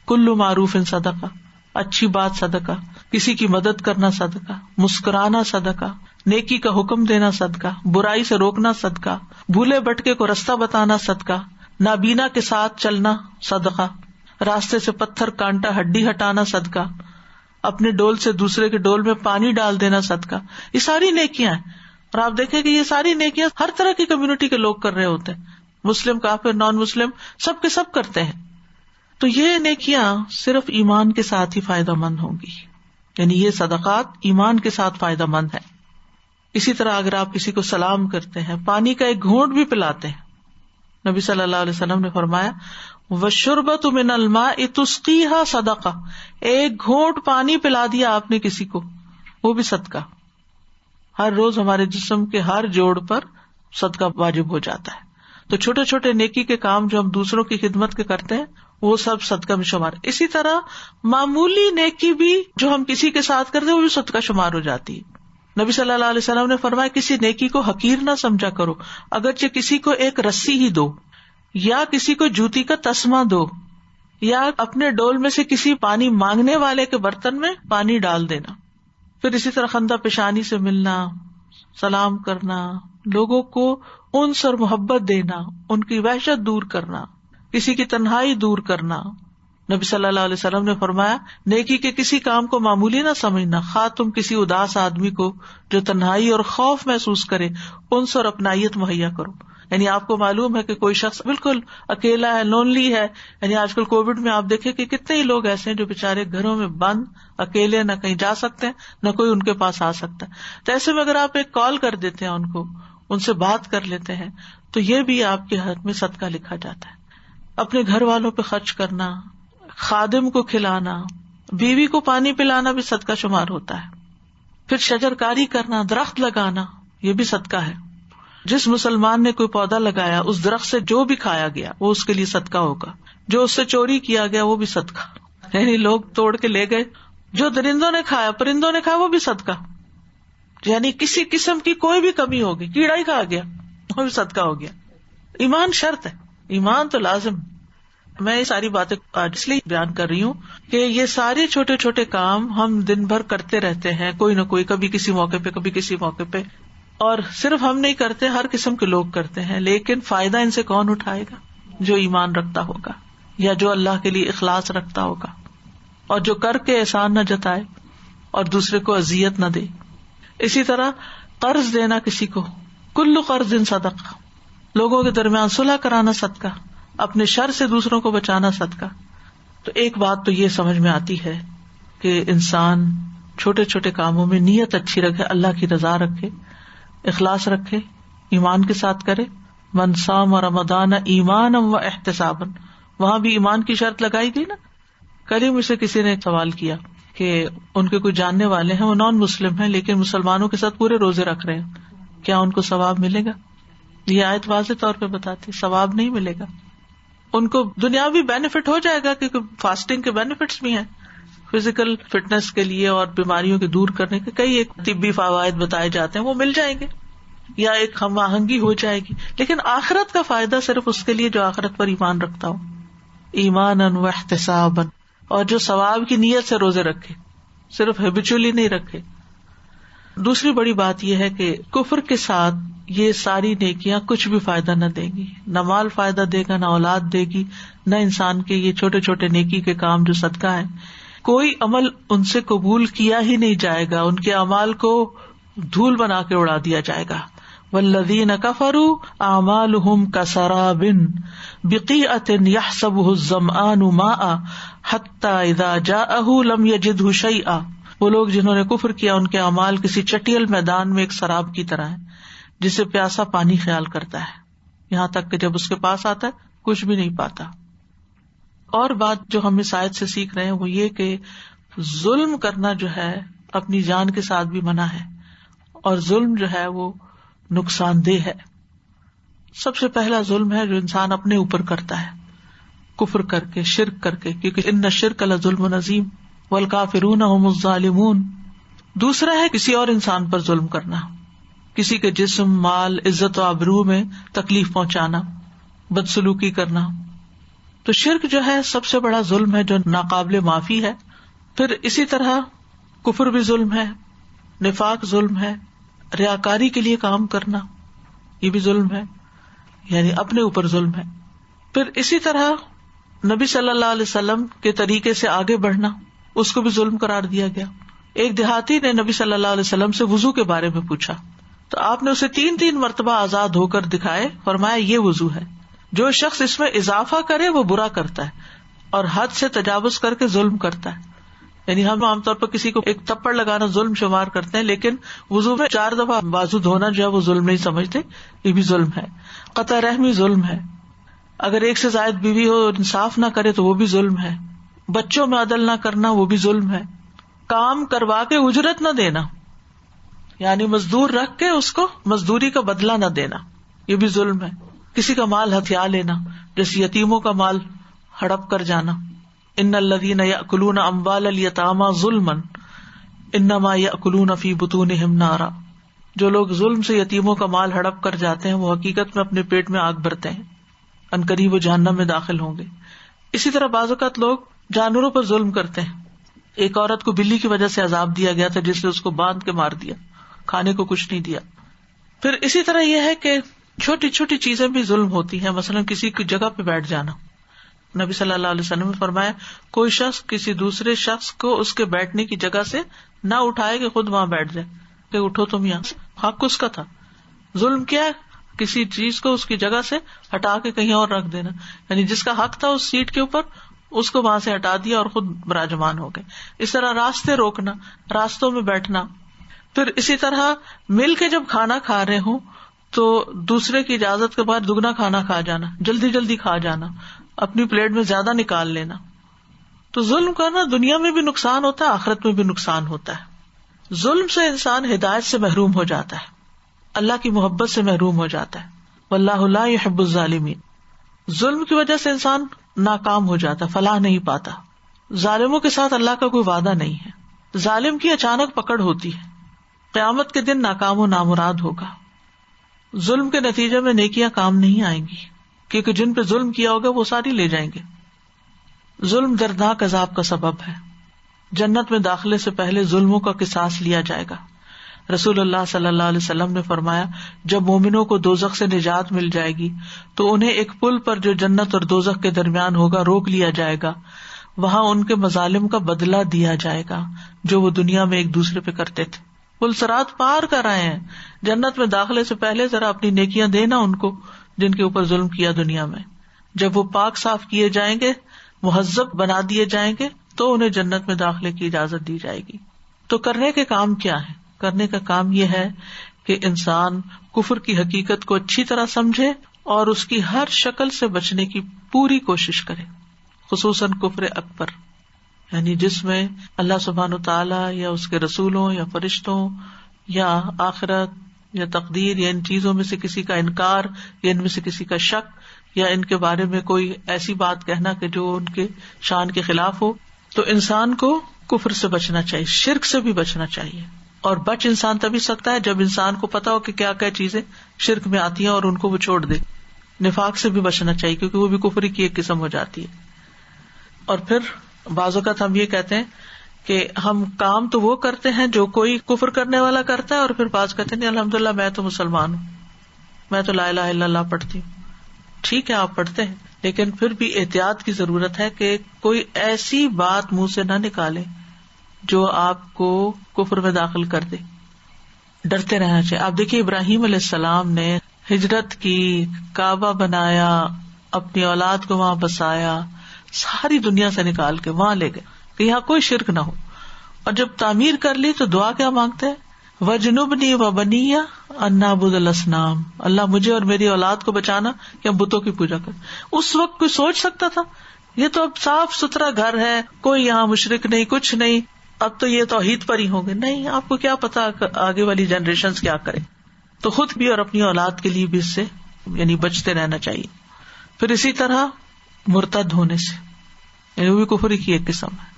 کل معروف صدقہ, اچھی بات صدقہ, کسی کی مدد کرنا صدقہ, مسکرانا صدقہ, نیکی کا حکم دینا صدقہ, برائی سے روکنا صدقہ, بھولے بھٹکے کو رستہ بتانا صدقہ, نابینا کے ساتھ چلنا صدقہ, راستے سے پتھر کانٹا ہڈی ہٹانا صدقہ, اپنے ڈول سے دوسرے کے ڈول میں پانی ڈال دینا صدقہ. یہ ساری نیکیاں ہیں. اور آپ دیکھیں کہ یہ ساری نیکیاں ہر طرح کی کمیونٹی کے لوگ کر رہے ہوتے ہیں, مسلم, کافر, نان مسلم, سب کے سب کرتے ہیں. تو یہ نیکیاں صرف ایمان کے ساتھ ہی فائدہ مند ہوں گی, یعنی یہ صدقات ایمان کے ساتھ فائدہ مند ہے. اسی طرح اگر آپ کسی کو سلام کرتے ہیں, پانی کا ایک گھونٹ بھی پلاتے ہیں, نبی صلی اللہ علیہ وسلم نے فرمایا وَالشُّرْبَةُ مِنَ الْمَاءِ تُسْقِيهَا صَدَقَةٌ, ایک گھونٹ پانی پلا دیا آپ نے کسی کو, وہ بھی صدقہ. ہر روز ہمارے جسم کے ہر جوڑ پر صدقہ واجب ہو جاتا ہے. تو چھوٹے چھوٹے نیکی کے کام جو ہم دوسروں کی خدمت کے کرتے ہیں وہ سب صدقہ میں شمار. اسی طرح معمولی نیکی بھی جو ہم کسی کے ساتھ کرتے ہیں وہ بھی صدقہ شمار ہو جاتی ہے. نبی صلی اللہ علیہ وسلم نے فرمایا کسی نیکی کو حقیر نہ سمجھا کرو, اگرچہ کسی کو ایک رسی ہی دو, یا کسی کو جوتی کا تسمہ دو, یا اپنے ڈول میں سے کسی پانی مانگنے والے کے برتن میں پانی ڈال دینا. پھر اسی طرح خندہ پیشانی سے ملنا, سلام کرنا, لوگوں کو انس اور محبت دینا, ان کی وحشت دور کرنا, کسی کی تنہائی دور کرنا. نبی صلی اللہ علیہ وسلم نے فرمایا نیکی کے کسی کام کو معمولی نہ سمجھنا, خواہ تم کسی اداس آدمی کو جو تنہائی اور خوف محسوس کرے انس اور اپنائیت مہیا کرو. یعنی آپ کو معلوم ہے کہ کوئی شخص بالکل اکیلا ہے, لونلی ہے. یعنی آج کل کووڈ میں آپ دیکھیں کہ کتنے ہی لوگ ایسے ہیں جو بےچارے گھروں میں بند, اکیلے, نہ کہیں جا سکتے ہیں, نہ کوئی ان کے پاس آ سکتا ہے. تو ایسے میں اگر آپ ایک کال کر دیتے ہیں ان کو, ان سے بات کر لیتے ہیں, تو یہ بھی آپ کے حق میں صدقہ لکھا جاتا ہے. اپنے گھر والوں پہ خرچ کرنا, خادم کو کھلانا, بیوی کو پانی پلانا بھی صدقہ شمار ہوتا ہے. پھر شجر کاری کرنا, درخت لگانا, یہ بھی صدقہ ہے. جس مسلمان نے کوئی پودا لگایا اس درخت سے جو بھی کھایا گیا وہ اس کے لیے صدقہ ہوگا, جو اس سے چوری کیا گیا وہ بھی صدقہ, یعنی لوگ توڑ کے لے گئے, جو درندوں نے کھایا, پرندوں نے کھایا, وہ بھی صدقہ. یعنی کسی قسم کی کوئی بھی کمی ہوگی, کیڑا ہی کھا گیا وہ بھی صدقہ ہو گیا. ایمان شرط ہے, ایمان تو لازم. میں یہ ساری باتیں آج اس لیے بیان کر رہی ہوں کہ یہ سارے چھوٹے چھوٹے کام ہم دن بھر کرتے رہتے ہیں, کوئی نہ کوئی, کبھی کسی موقع پہ, کبھی کسی موقع پہ. اور صرف ہم نہیں کرتے, ہر قسم کے لوگ کرتے ہیں, لیکن فائدہ ان سے کون اٹھائے گا؟ جو ایمان رکھتا ہوگا, یا جو اللہ کے لیے اخلاص رکھتا ہوگا, اور جو کر کے احسان نہ جتائے اور دوسرے کو اذیت نہ دے. اسی طرح قرض دینا کسی کو, کل قرض صدقہ, لوگوں کے درمیان صلح کرانا صدقہ, اپنے شر سے دوسروں کو بچانا صدقہ. تو ایک بات تو یہ سمجھ میں آتی ہے کہ انسان چھوٹے چھوٹے کاموں میں نیت اچھی رکھے, اللہ کی رضا رکھے, اخلاص رکھے, ایمان کے ساتھ کرے. من صام رمضان ایمانا و احتسابا, وہاں بھی ایمان کی شرط لگائی گئی نا. کل ہی مجھ سے کسی نے سوال کیا کہ ان کے کوئی جاننے والے ہیں, وہ نان مسلم ہیں لیکن مسلمانوں کے ساتھ پورے روزے رکھ رہے ہیں, کیا ان کو ثواب ملے گا؟ یہ آیت واضح طور پہ بتاتی ثواب نہیں ملے گا. ان کو دنیاوی بینیفٹ ہو جائے گا کیونکہ فاسٹنگ کے بینیفٹس بھی ہیں, فزیکل فٹنس کے لیے اور بیماریوں کے دور کرنے کے کئی ایک طبی فوائد بتائے جاتے ہیں, وہ مل جائیں گے, یا ایک ہم آہنگی ہو جائے گی. لیکن آخرت کا فائدہ صرف اس کے لیے جو آخرت پر ایمان رکھتا ہو, ایمانا و احتسابا, اور جو ثواب کی نیت سے روزے رکھے, صرف ہیبیچولی نہیں رکھے. دوسری بڑی بات یہ ہے کہ کفر کے ساتھ یہ ساری نیکیاں کچھ بھی فائدہ نہ دیں گی, نہ مال فائدہ دے گا, نہ اولاد دے گی, نہ انسان کے یہ چھوٹے چھوٹے نیکی کے کام جو صدقہ ہیں, کوئی عمل ان سے قبول کیا ہی نہیں جائے گا, ان کے اعمال کو دھول بنا کے اڑا دیا جائے گا. والذین کفروا اعمالهم کسراب بقیعة یحسبه الظمآن ماء حتی اذا جاءه لم یجدہ شیئا. وہ لوگ جنہوں نے کفر کیا ان کے اعمال کسی چٹیل میدان میں ایک سراب کی طرح ہیں جسے پیاسا پانی خیال کرتا ہے. یہاں تک کہ جب اس کے پاس آتا ہے کچھ بھی نہیں پاتا. اور بات جو ہم اس آیت سے سیکھ رہے ہیں وہ یہ کہ ظلم کرنا جو ہے اپنی جان کے ساتھ بھی منع ہے، اور ظلم جو ہے وہ نقصان دہ ہے. سب سے پہلا ظلم ہے جو انسان اپنے اوپر کرتا ہے، کفر کر کے، شرک کر کے، کیونکہ ان الشرک لظلم عظیم والکافرون هم الظالمون. دوسرا ہے کسی اور انسان پر ظلم کرنا، کسی کے جسم، مال، عزت و آبرو میں تکلیف پہنچانا، بدسلوکی کرنا. تو شرک جو ہے سب سے بڑا ظلم ہے جو ناقابل معافی ہے. پھر اسی طرح کفر بھی ظلم ہے، نفاق ظلم ہے، ریاکاری کے لیے کام کرنا یہ بھی ظلم ہے، یعنی اپنے اوپر ظلم ہے. پھر اسی طرح نبی صلی اللہ علیہ وسلم کے طریقے سے آگے بڑھنا، اس کو بھی ظلم قرار دیا گیا. ایک دیہاتی نے نبی صلی اللہ علیہ وسلم سے وضو کے بارے میں پوچھا تو آپ نے اسے 3 مرتبہ آزاد ہو کر دکھائے، فرمایا یہ وضو ہے. جو شخص اس میں اضافہ کرے وہ برا کرتا ہے اور حد سے تجاوز کر کے ظلم کرتا ہے. یعنی ہم عام طور پر کسی کو ایک تھپڑ لگانا ظلم شمار کرتے ہیں، لیکن وضو میں 4 دفعہ بازو دھونا جو ہے وہ ظلم نہیں سمجھتے، یہ بھی ظلم ہے. قطع رحمی ظلم ہے، اگر ایک سے زائد بیوی ہو انصاف نہ کرے تو وہ بھی ظلم ہے. بچوں میں عدل نہ کرنا وہ بھی ظلم ہے. کام کروا کے اجرت نہ دینا، یعنی مزدور رکھ کے اس کو مزدوری کا بدلہ نہ دینا، یہ بھی ظلم ہے. کسی کا مال ہتھیا لینا، جیسے یتیموں کا مال ہڑپ کر جانا. ان الذین یأکلون اموال الیتامی ظلما انما یأکلون فی بطونہم نارا. جو لوگ ظلم سے یتیموں کا مال ہڑپ کر جاتے ہیں وہ حقیقت میں اپنے پیٹ میں آگ بھرتے ہیں، عنقریب وہ جہنم میں داخل ہوں گے. اسی طرح بعض اوقات لوگ جانوروں پر ظلم کرتے ہیں. ایک عورت کو بلی کی وجہ سے عذاب دیا گیا تھا جس نے اس کو باندھ کے مار دیا، کھانے کو کچھ نہیں دیا. پھر اسی طرح یہ ہے کہ چھوٹی چھوٹی چیزیں بھی ظلم ہوتی ہیں. مثلا کسی کی جگہ پہ بیٹھ جانا، نبی صلی اللہ علیہ وسلم نے فرمایا کوئی شخص کسی دوسرے شخص کو اس کے بیٹھنے کی جگہ سے نہ اٹھائے کہ خود وہاں بیٹھ جائے کہ اٹھو تم یہاں سے. حق اس کا تھا. ظلم کیا ہے؟ کسی چیز کو اس کی جگہ سے ہٹا کے کہیں اور رکھ دینا، یعنی جس کا حق تھا اس سیٹ کے اوپر اس کو وہاں سے ہٹا دیا اور خود براجمان ہو گئے. اس طرح راستے روکنا، راستوں میں بیٹھنا. پھر اسی طرح مل کے جب کھانا کھا رہے ہوں تو دوسرے کی اجازت کے بعد دگنا کھانا کھا جانا، جلدی جلدی کھا جانا، اپنی پلیٹ میں زیادہ نکال لینا. تو ظلم کرنا دنیا میں بھی نقصان ہوتا ہے، آخرت میں بھی نقصان ہوتا ہے. ظلم سے انسان ہدایت سے محروم ہو جاتا ہے، اللہ کی محبت سے محروم ہو جاتا ہے. واللہ لا يحب الظالمین. ظلم کی وجہ سے انسان ناکام ہو جاتا، فلاح نہیں پاتا. ظالموں کے ساتھ اللہ کا کوئی وعدہ نہیں ہے. ظالم کی اچانک پکڑ ہوتی ہے، قیامت کے دن ناکام و نامراد ہوگا. ظلم کے نتیجے میں نیکیاں کام نہیں آئیں گی، کیونکہ جن پہ ظلم کیا ہوگا وہ ساری لے جائیں گے. ظلم دردناک عذاب کا سبب ہے. جنت میں داخلے سے پہلے ظلموں کا قصاص لیا جائے گا. رسول اللہ صلی اللہ علیہ وسلم نے فرمایا جب مومنوں کو دوزخ سے نجات مل جائے گی تو انہیں ایک پل پر جو جنت اور دوزخ کے درمیان ہوگا روک لیا جائے گا. وہاں ان کے مظالم کا بدلہ دیا جائے گا جو وہ دنیا میں ایک دوسرے پہ کرتے تھے. پل صراط پار کر آئے ہیں، جنت میں داخلے سے پہلے ذرا اپنی نیکیاں دینا ان کو جن کے اوپر ظلم کیا دنیا میں. جب وہ پاک صاف کیے جائیں گے، مہذب بنا دیے جائیں گے تو انہیں جنت میں داخلے کی اجازت دی جائے گی. تو کرنے کے کام کیا ہے؟ کرنے کا کام یہ ہے کہ انسان کفر کی حقیقت کو اچھی طرح سمجھے اور اس کی ہر شکل سے بچنے کی پوری کوشش کرے، خصوصاً کفر اکبر، یعنی جس میں اللہ سبحانہ وتعالیٰ یا اس کے رسولوں یا فرشتوں یا آخرت یا تقدیر یا ان چیزوں میں سے کسی کا انکار یا ان میں سے کسی کا شک یا ان کے بارے میں کوئی ایسی بات کہنا کہ جو ان کے شان کے خلاف ہو. تو انسان کو کفر سے بچنا چاہیے، شرک سے بھی بچنا چاہیے. اور بچ انسان تبھی سکتا ہے جب انسان کو پتا ہو کہ کیا کیا چیزیں شرک میں آتی ہیں اور ان کو وہ چھوڑ دے. نفاق سے بھی بچنا چاہیے کیونکہ وہ بھی کفر کی ایک قسم ہو جاتی ہے. اور پھر بعض اوقات ہم یہ کہتے ہیں کہ ہم کام تو وہ کرتے ہیں جو کوئی کفر کرنے والا کرتا ہے، اور پھر بعض کہتے ہیں الحمدللہ میں تو مسلمان ہوں، میں تو لا الہ الا اللہ پڑھتی ہوں. ٹھیک ہے آپ پڑھتے ہیں، لیکن پھر بھی احتیاط کی ضرورت ہے کہ کوئی ایسی بات منہ سے نہ نکالے جو آپ کو کفر میں داخل کر دے. ڈرتے رہنا چاہیے. آپ دیکھیے ابراہیم علیہ السلام نے ہجرت کی، کعبہ بنایا، اپنی اولاد کو وہاں بسایا، ساری دنیا سے نکال کے وہاں لے گئے کہ یہاں کوئی شرک نہ ہو. اور جب تعمیر کر لی تو دعا کیا مانگتے ہیں؟ وجنبنی وبنی ان نعبد الاصنام، اللہ مجھے اور میری اولاد کو بچانا کہ ہم بتوں کی پوجا کریں. اس وقت کوئی سوچ سکتا تھا؟ یہ تو اب صاف ستھرا گھر ہے، کوئی یہاں مشرک نہیں، کچھ نہیں، اب تو یہ توحید پر ہی ہوں گے. نہیں، آپ کو کیا پتا آگے والی جنریشنز کیا کریں. تو خود بھی اور اپنی اولاد کے لیے بھی اس سے یعنی بچتے رہنا چاہیے. پھر اسی طرح مرتد ہونے سے، یعنی وہ بھی کفر کی ایک قسم ہے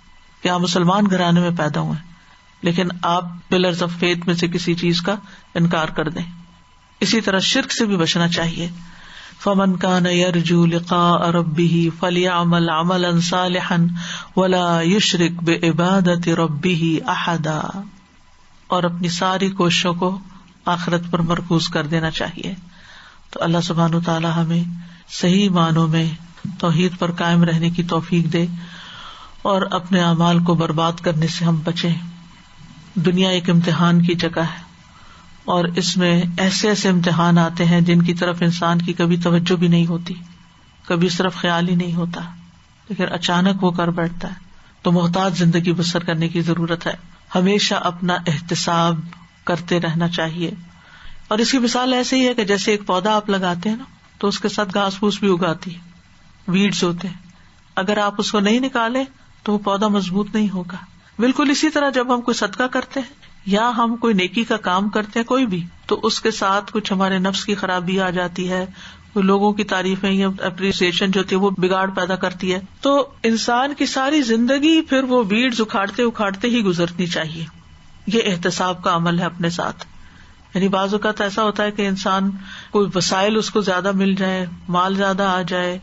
کہ آپ مسلمان گھرانے میں پیدا ہوئے لیکن آپ پلرز آف فیتھ میں سے کسی چیز کا انکار کر دیں. اسی طرح شرک سے بھی بچنا چاہیے. فمن کان یرجو لقاء ربہ فلیعمل عملا صالحا ولا یشرک بعبادۃ ربہ احدا، اور اپنی ساری کوششوں کو آخرت پر مرکوز کر دینا چاہیے. تو اللہ سبحانہ وتعالی ہمیں صحیح معنوں میں توحید پر قائم رہنے کی توفیق دے اور اپنے اعمال کو برباد کرنے سے ہم بچیں. دنیا ایک امتحان کی جگہ ہے اور اس میں ایسے ایسے امتحان آتے ہیں جن کی طرف انسان کی کبھی توجہ بھی نہیں ہوتی، کبھی اس طرف خیال ہی نہیں ہوتا، لیکن اچانک وہ کر بیٹھتا ہے. تو محتاط زندگی بسر کرنے کی ضرورت ہے. ہمیشہ اپنا احتساب کرتے رہنا چاہیے. اور اس کی مثال ایسے ہی ہے کہ جیسے ایک پودا آپ لگاتے ہیں نا تو اس کے ساتھ گھاس پھوس بھی اگاتی ہے، ویڈز ہوتے ہیں. اگر آپ اس کو نہیں نکالے تو وہ پودا مضبوط نہیں ہوگا. بالکل اسی طرح جب ہم کوئی صدقہ کرتے ہیں یا ہم کوئی نیکی کا کام کرتے ہیں کوئی بھی، تو اس کے ساتھ کچھ ہمارے نفس کی خرابی آ جاتی ہے، کوئی لوگوں کی تعریفیں یا اپریسیشن جو ہوتی ہے وہ بگاڑ پیدا کرتی ہے. تو انسان کی ساری زندگی پھر وہ ویڈز اکھاڑتے اکھاڑتے ہی گزرنی چاہیے. یہ احتساب کا عمل ہے اپنے ساتھ. یعنی بعض اوقات ایسا ہوتا ہے کہ انسان کوئی وسائل اس کو زیادہ مل جائے، مال زیادہ آ جائے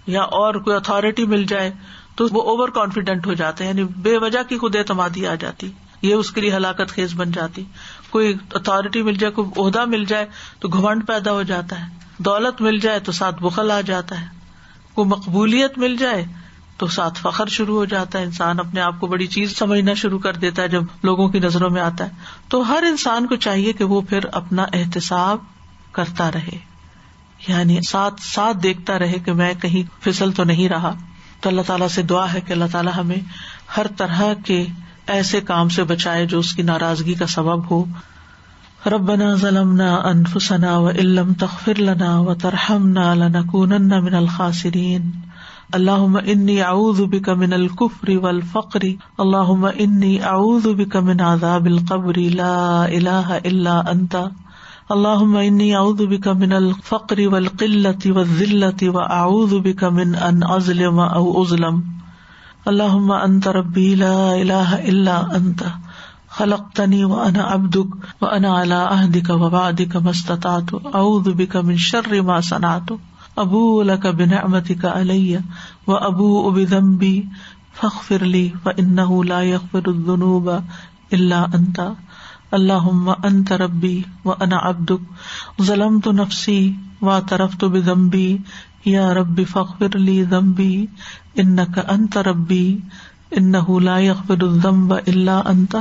یا اور کوئی اتھارٹی مل جائے تو وہ اوور کانفیڈنٹ ہو جاتے ہیں، یعنی بے وجہ کی خود اعتمادی آ جاتی، یہ اس کے لیے ہلاکت خیز بن جاتی. کوئی اتھارٹی مل جائے، کوئی عہدہ مل جائے تو گھمنڈ پیدا ہو جاتا ہے، دولت مل جائے تو ساتھ بخل آ جاتا ہے، کوئی مقبولیت مل جائے تو ساتھ فخر شروع ہو جاتا ہے. انسان اپنے آپ کو بڑی چیز سمجھنا شروع کر دیتا ہے جب لوگوں کی نظروں میں آتا ہے. تو ہر انسان کو چاہیے کہ وہ پھر اپنا احتساب کرتا رہے، یعنی ساتھ ساتھ دیکھتا رہے کہ میں کہیں پھسل تو نہیں رہا. تو اللہ تعالیٰ سے دعا ہے کہ اللہ تعالیٰ ہمیں ہر طرح کے ایسے کام سے بچائے جو اس کی ناراضگی کا سبب ہو. ربنا ظلمنا انفسنا وان لم تغفر لنا وترحمنا لنكونن من الخاسرین. اللہم انی اعوذ بک من الکفر والفقر. اللہم انی اعوذ بک من عذاب القبر لا الہ الا انت. اللہم انی اعوذ بک من الفقر والقلۃ والذلۃ واعوذ بک من ان اظلم او اظلم. اللہم انت ربی لا الہ الا انت خلقتنی وانا عبدک وانا علی عہدک ووعدک ما استطعت اعوذ بک من شر ما صنعت ابوء لک بنعمتک علی وابوء بذنبی فاغفر لی فانہ لا یغفر الذنوب الا انت. اللہم انت ربی وانا عبدک ظلمت نفسی واعترفت بذنبی یا رب فاغفر لی ذنبی انک انت ربی انہ لا یغفر الذنب الا انت.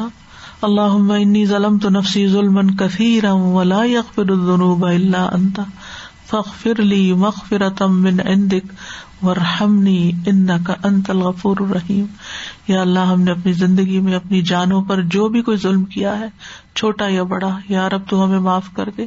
اللہم انی ظلمت نفسی ظلما کثیرا ولا یغفر الذنوب الا انت فاغفر لی مغفرۃ من عندک وارحمنی انک انت الغفور الرحیم. یا اللہ ہم نے اپنی زندگی میں اپنی جانوں پر جو بھی کوئی ظلم کیا ہے چھوٹا یا بڑا، یا رب تو ہمیں معاف کر دے.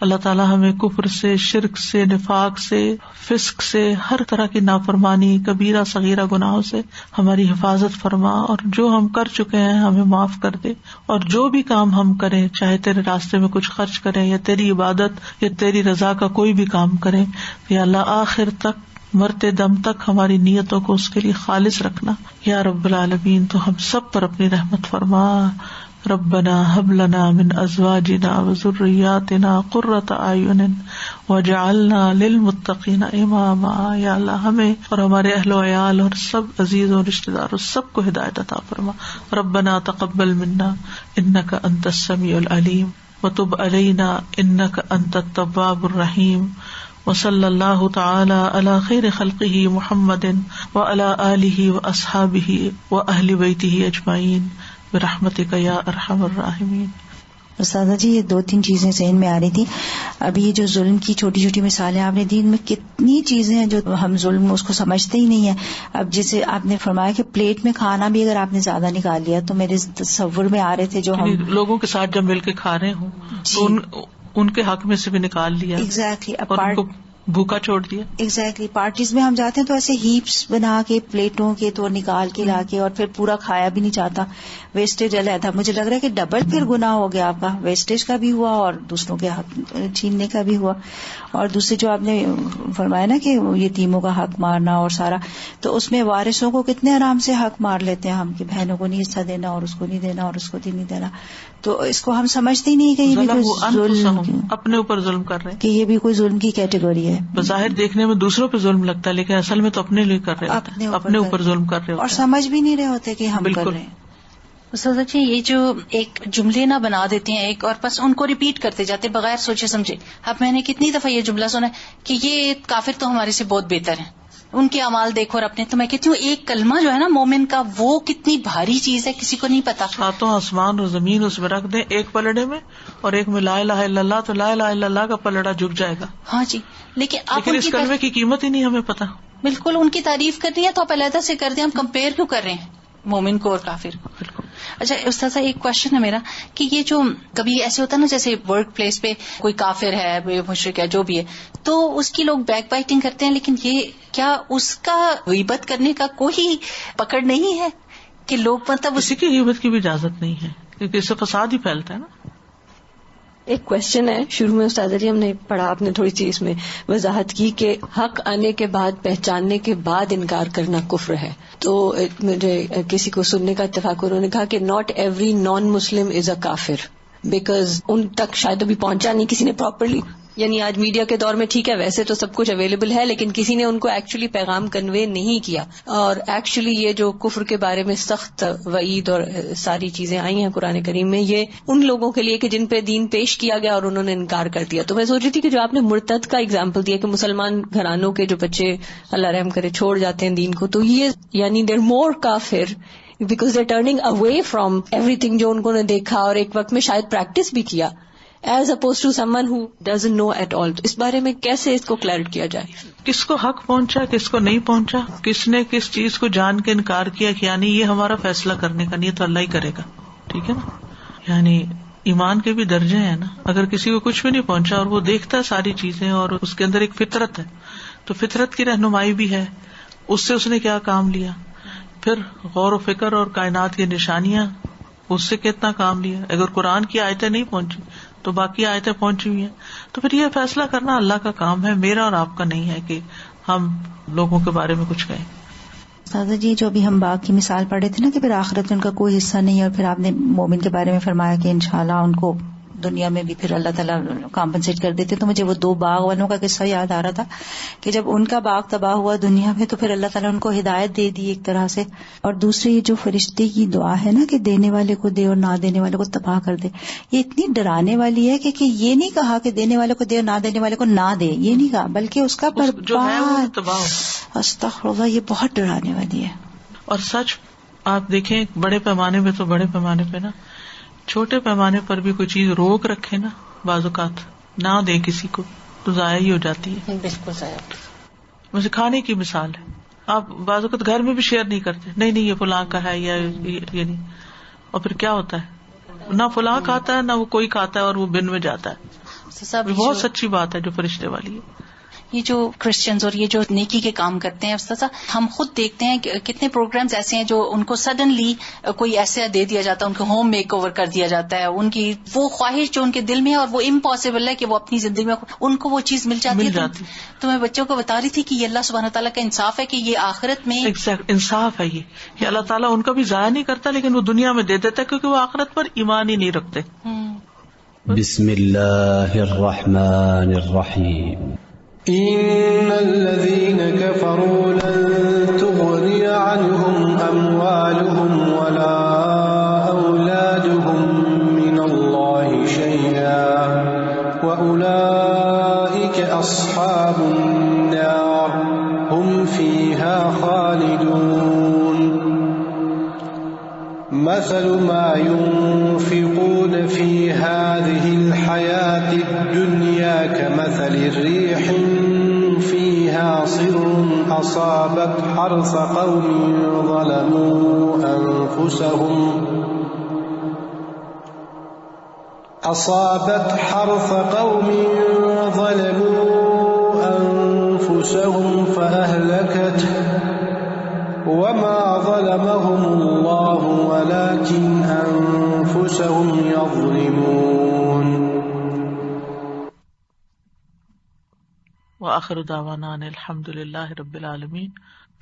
اللہ تعالیٰ ہمیں کفر سے، شرک سے، نفاق سے، فسق سے، ہر طرح کی نافرمانی، کبیرہ صغیرہ گناہوں سے ہماری حفاظت فرما، اور جو ہم کر چکے ہیں ہمیں معاف کر دے. اور جو بھی کام ہم کریں، چاہے تیرے راستے میں کچھ خرچ کریں یا تیری عبادت یا تیری رضا کا کوئی بھی کام کریں، یا اللہ آخر تک مرتے دم تک ہماری نیتوں کو اس کے لیے خالص رکھنا یا رب العالمین. تو ہم سب پر اپنی رحمت فرما. ربنا هب لنا من ازواجنا وذرياتنا قرة اعین واجعلنا للمتقین اماما. یا اللہ ہمیں اور ہمارے اہل و عیال اور سب عزیز اور رشتہ داروں سب کو ہدایت عطا فرما. ربنا تقبل منا انک انت السمیع العلیم وتب علینا انک انت التواب الرحیم. وصلی اللہ تعالی علی خیر خلقہ محمد وعلی آلہ واصحابہ واہل بیتہ اجمعین برحمتک یا ارحم الراحمین. استاذہ جی یہ 2-3 چیزیں ذہن میں آ رہی تھی. ابھی یہ جو ظلم کی چھوٹی چھوٹی مثالیں آپ نے دی، ان میں کتنی چیزیں ہیں جو ہم ظلم اس کو سمجھتے ہی نہیں ہیں. اب جیسے آپ نے فرمایا کہ پلیٹ میں کھانا بھی اگر آپ نے زیادہ نکال لیا، تو میرے تصور میں آ رہے تھے جو ہم لوگوں کے ساتھ جب مل کے کھا رہے ہوں تو ان کے حق میں سے بھی نکال لیا. ایگزیکٹلی. اور ان کو بھوکا چھوڑ دیا. ایگزیکٹلی. پارٹیز میں ہم جاتے ہیں تو ایسے ہیپس بنا کے پلیٹوں کے تو نکال کے لا کے، اور پھر پورا کھایا بھی نہیں چاہتا. ویسٹیج علیحدہ. مجھے لگ رہا ہے کہ ڈبل پھر گناہ ہو گیا آپ کا، ویسٹیج کا بھی ہوا اور دوسروں کے حق چھیننے کا بھی ہوا. اور دوسرے جو آپ نے فرمایا نا کہ یتیموں کا حق مارنا اور سارا، تو اس میں وارثوں کو کتنے آرام سے حق مار لیتے ہیں ہم کہ بہنوں کو نہیں حصہ دینا اور اس کو نہیں دینا اور اس کو نہیں دینا. تو اس کو ہم سمجھتے ہی نہیں کہ یہ بھی کوئی ظلم، اپنے اوپر ظلم کر رہے ہیں، کہ یہ بھی کوئی ظلم کی کیٹیگری ہے. بظاہر دیکھنے میں دوسروں پہ ظلم لگتا ہے لیکن اصل میں تو اپنے لیے کر رہے ہیں، اپنے اوپر ظلم کر رہے ہوتے ہیں اور سمجھ بھی نہیں رہے ہوتے کہ ہم کر رہے ہیں. استاذہ جی یہ جو ایک جملے نہ بنا دیتے ہیں ایک اور بس ان کو ریپیٹ کرتے جاتے بغیر سوچے سمجھے. اب میں نے کتنی دفعہ یہ جملہ سنا کہ یہ کافر تو ہمارے سے بہت بہتر ہیں، ان کے اعمال دیکھو اور اپنے. تو میں کہتی ہوں ایک کلمہ جو ہے نا مومن کا، وہ کتنی بھاری چیز ہے، کسی کو نہیں پتا. ساتوں آسمان اور زمین اس میں رکھ دیں ایک پلڑے میں، اور ایک میں لا الہ الا اللہ، تو لا الہ الا اللہ کا پلڑا جھک جائے گا. ہاں جی. لیکن اس کلمے کی قیمت ہی نہیں ہمیں پتا. بالکل. ان کی تعریف کرنی ہے تو آپ علیحدہ سے کر دیں، ہم کمپیئر کیوں کر رہے ہیں مومن کو اور کافر کو. بالکل. اچھا استاذہ ایک کوشچن ہے میرا کہ یہ جو کبھی ایسے ہوتا ہے نا جیسے ورک پلیس پہ کوئی کافر ہے، مشرک ہے، جو بھی ہے، تو اس کی لوگ بیک بائٹنگ کرتے ہیں، لیکن یہ کیا اس کا غیبت کرنے کا کوئی پکڑ نہیں ہے کہ لوگ مطلب کسی کی غیبت کی بھی اجازت نہیں ہے کیونکہ اس سے فساد ہی پھیلتا ہے نا. ایک کوشچن ہے شروع میں استاد جی ہم نے پڑھا، آپ نے تھوڑی سی اس میں وضاحت کی کہ حق آنے کے بعد، پہچاننے کے بعد انکار کرنا کفر ہے. تو مجھے کسی کو سننے کا اتفاق، انہوں نے کہا کہ ناٹ ایوری نان مسلم از اے کافر، بیکاز ان تک شاید ابھی پہنچا نہیں کسی نے پراپرلی. یعنی آج میڈیا کے دور میں ٹھیک ہے ویسے تو سب کچھ اویلیبل ہے، لیکن کسی نے ان کو ایکچولی پیغام کنوے نہیں کیا. اور ایکچولی یہ جو کفر کے بارے میں سخت وعید اور ساری چیزیں آئی ہیں قرآن کریم میں، یہ ان لوگوں کے لیے کہ جن پہ دین پیش کیا گیا اور انہوں نے انکار کر دیا. تو میں سوچ رہی تھی کہ جو آپ نے مرتد کا اگزامپل دیا کہ مسلمان گھرانوں کے جو بچے اللہ رحم کرے چھوڑ جاتے ہیں دین کو، تو یہ یعنی دیر مور کافر because they turning away from every thing جو ان کو نے دیکھا اور ایک وقت میں شاید پریکٹس بھی کیا، as opposed to someone who doesn't know at all. تو اس بارے میں کیسے اس کو کلیئر کیا جائے؟ کس کو حق پہنچا، کس کو نہیں پہنچا، کس نے کس چیز کو جان کے انکار کیا، یعنی یہ ہمارا فیصلہ کرنے کا نہیں، تو اللہ ہی کرے گا. ٹھیک ہے نا. یعنی ایمان کے بھی درجے ہیں نا. اگر کسی کو کچھ بھی نہیں پہنچا اور وہ دیکھتا ہے ساری چیزیں اور اس کے اندر ایک فطرت ہے، تو فطرت کی رہنمائی بھی ہے، اس سے اس نے کیا کام لیا، پھر غور و فکر اور کائنات کی نشانیاں، اس سے کتنا کام لیا. اگر قرآن کی آیتیں نہیں پہنچی تو باقی آیتیں پہنچی ہوئی ہیں. تو پھر یہ فیصلہ کرنا اللہ کا کام ہے، میرا اور آپ کا نہیں ہے کہ ہم لوگوں کے بارے میں کچھ کہیں. سادہ جی جو ابھی ہم باغ کی مثال پڑھ رہے تھے نا کہ پھر آخرت میں ان کا کوئی حصہ نہیں ہے، اور پھر آپ نے مومن کے بارے میں فرمایا کہ انشاءاللہ ان کو دنیا میں بھی پھر اللہ تعالیٰ کمپنسیٹ کر دیتے. تو مجھے وہ 2 باغ والوں کا قصہ یاد آ رہا تھا کہ جب ان کا باغ تباہ ہوا دنیا میں تو پھر اللہ تعالیٰ ان کو ہدایت دے دی ایک طرح سے. اور دوسرے یہ جو فرشتے کی دعا ہے نا کہ دینے والے کو دے اور نہ دینے والے کو تباہ کر دے، یہ اتنی ڈرانے والی ہے کہ یہ نہیں کہا کہ دینے والے کو دے اور نہ دینے والے کو نہ دے، یہ نہیں کہا، بلکہ اس کا برباد. استغفر اللہ، یہ بہت ڈرانے والی ہے. اور سچ آپ دیکھیں بڑے پیمانے پہ، تو بڑے پیمانے پہ نا، چھوٹے پیمانے پر بھی کوئی چیز روک رکھے نا، بعض اوقات نہ دے کسی کو تو ضائع ہی ہو جاتی ہے. بالکل ضائع. مجھے کھانے کی مثال ہے، آپ بعض اوقات گھر میں بھی شیئر نہیں کرتے، نہیں یہ فلاں کا ہے یا یہ نہیں، اور پھر کیا ہوتا ہے، نہ فلاں کھاتا ہے نہ وہ کوئی کھاتا ہے اور وہ بن میں جاتا ہے. بہت سچی بات ہے جو فرشتے والی ہے. یہ جو کرسچنز اور یہ جو نیکی کے کام کرتے ہیں استاذہ، ہم خود دیکھتے ہیں کہ کتنے پروگرامز ایسے ہیں جو ان کو سڈنلی کوئی ایسا دے دیا جاتا ہے، ان کو ہوم میک اوور کر دیا جاتا ہے، ان کی وہ خواہش جو ان کے دل میں ہے اور وہ امپاسبل ہے کہ وہ اپنی زندگی میں ان کو وہ چیز مل جاتی ہے. تو میں بچوں کو بتا رہی تھی کہ یہ اللہ سبحانہ تعالیٰ کا انصاف ہے کہ یہ آخرت میں انصاف ہے، یہ کہ اللہ تعالیٰ ان کا بھی ضائع نہیں کرتا لیکن وہ دنیا میں دے دیتا ہے کیونکہ وہ آخرت پر ایمان ہی نہیں رکھتے. بسم اللہ الرحمن الرحیم. إن الذين كفروا لن تغني عنهم أموالهم ولا أولادهم من الله شيئا وأولئك أصحاب النار هم فيها خالدون. مثل ما ينفقون في هذه الحياة الدنيا كمثل الريح فيها صر أصابت حرث قوم ظلموا أنفسهم فأهلكته وما ظلمهم الله ولكن أنفسهم يظلمون. وآخر دعوانا ان الحمد للہ رب العالمین.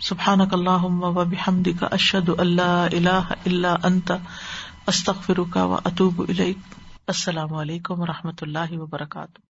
سبحانک اللہم وبحمدک اشہد ان لا الہ الا انت استغفرک واتوب الیک. السلام علیکم ورحمۃ اللہ وبرکاتہ.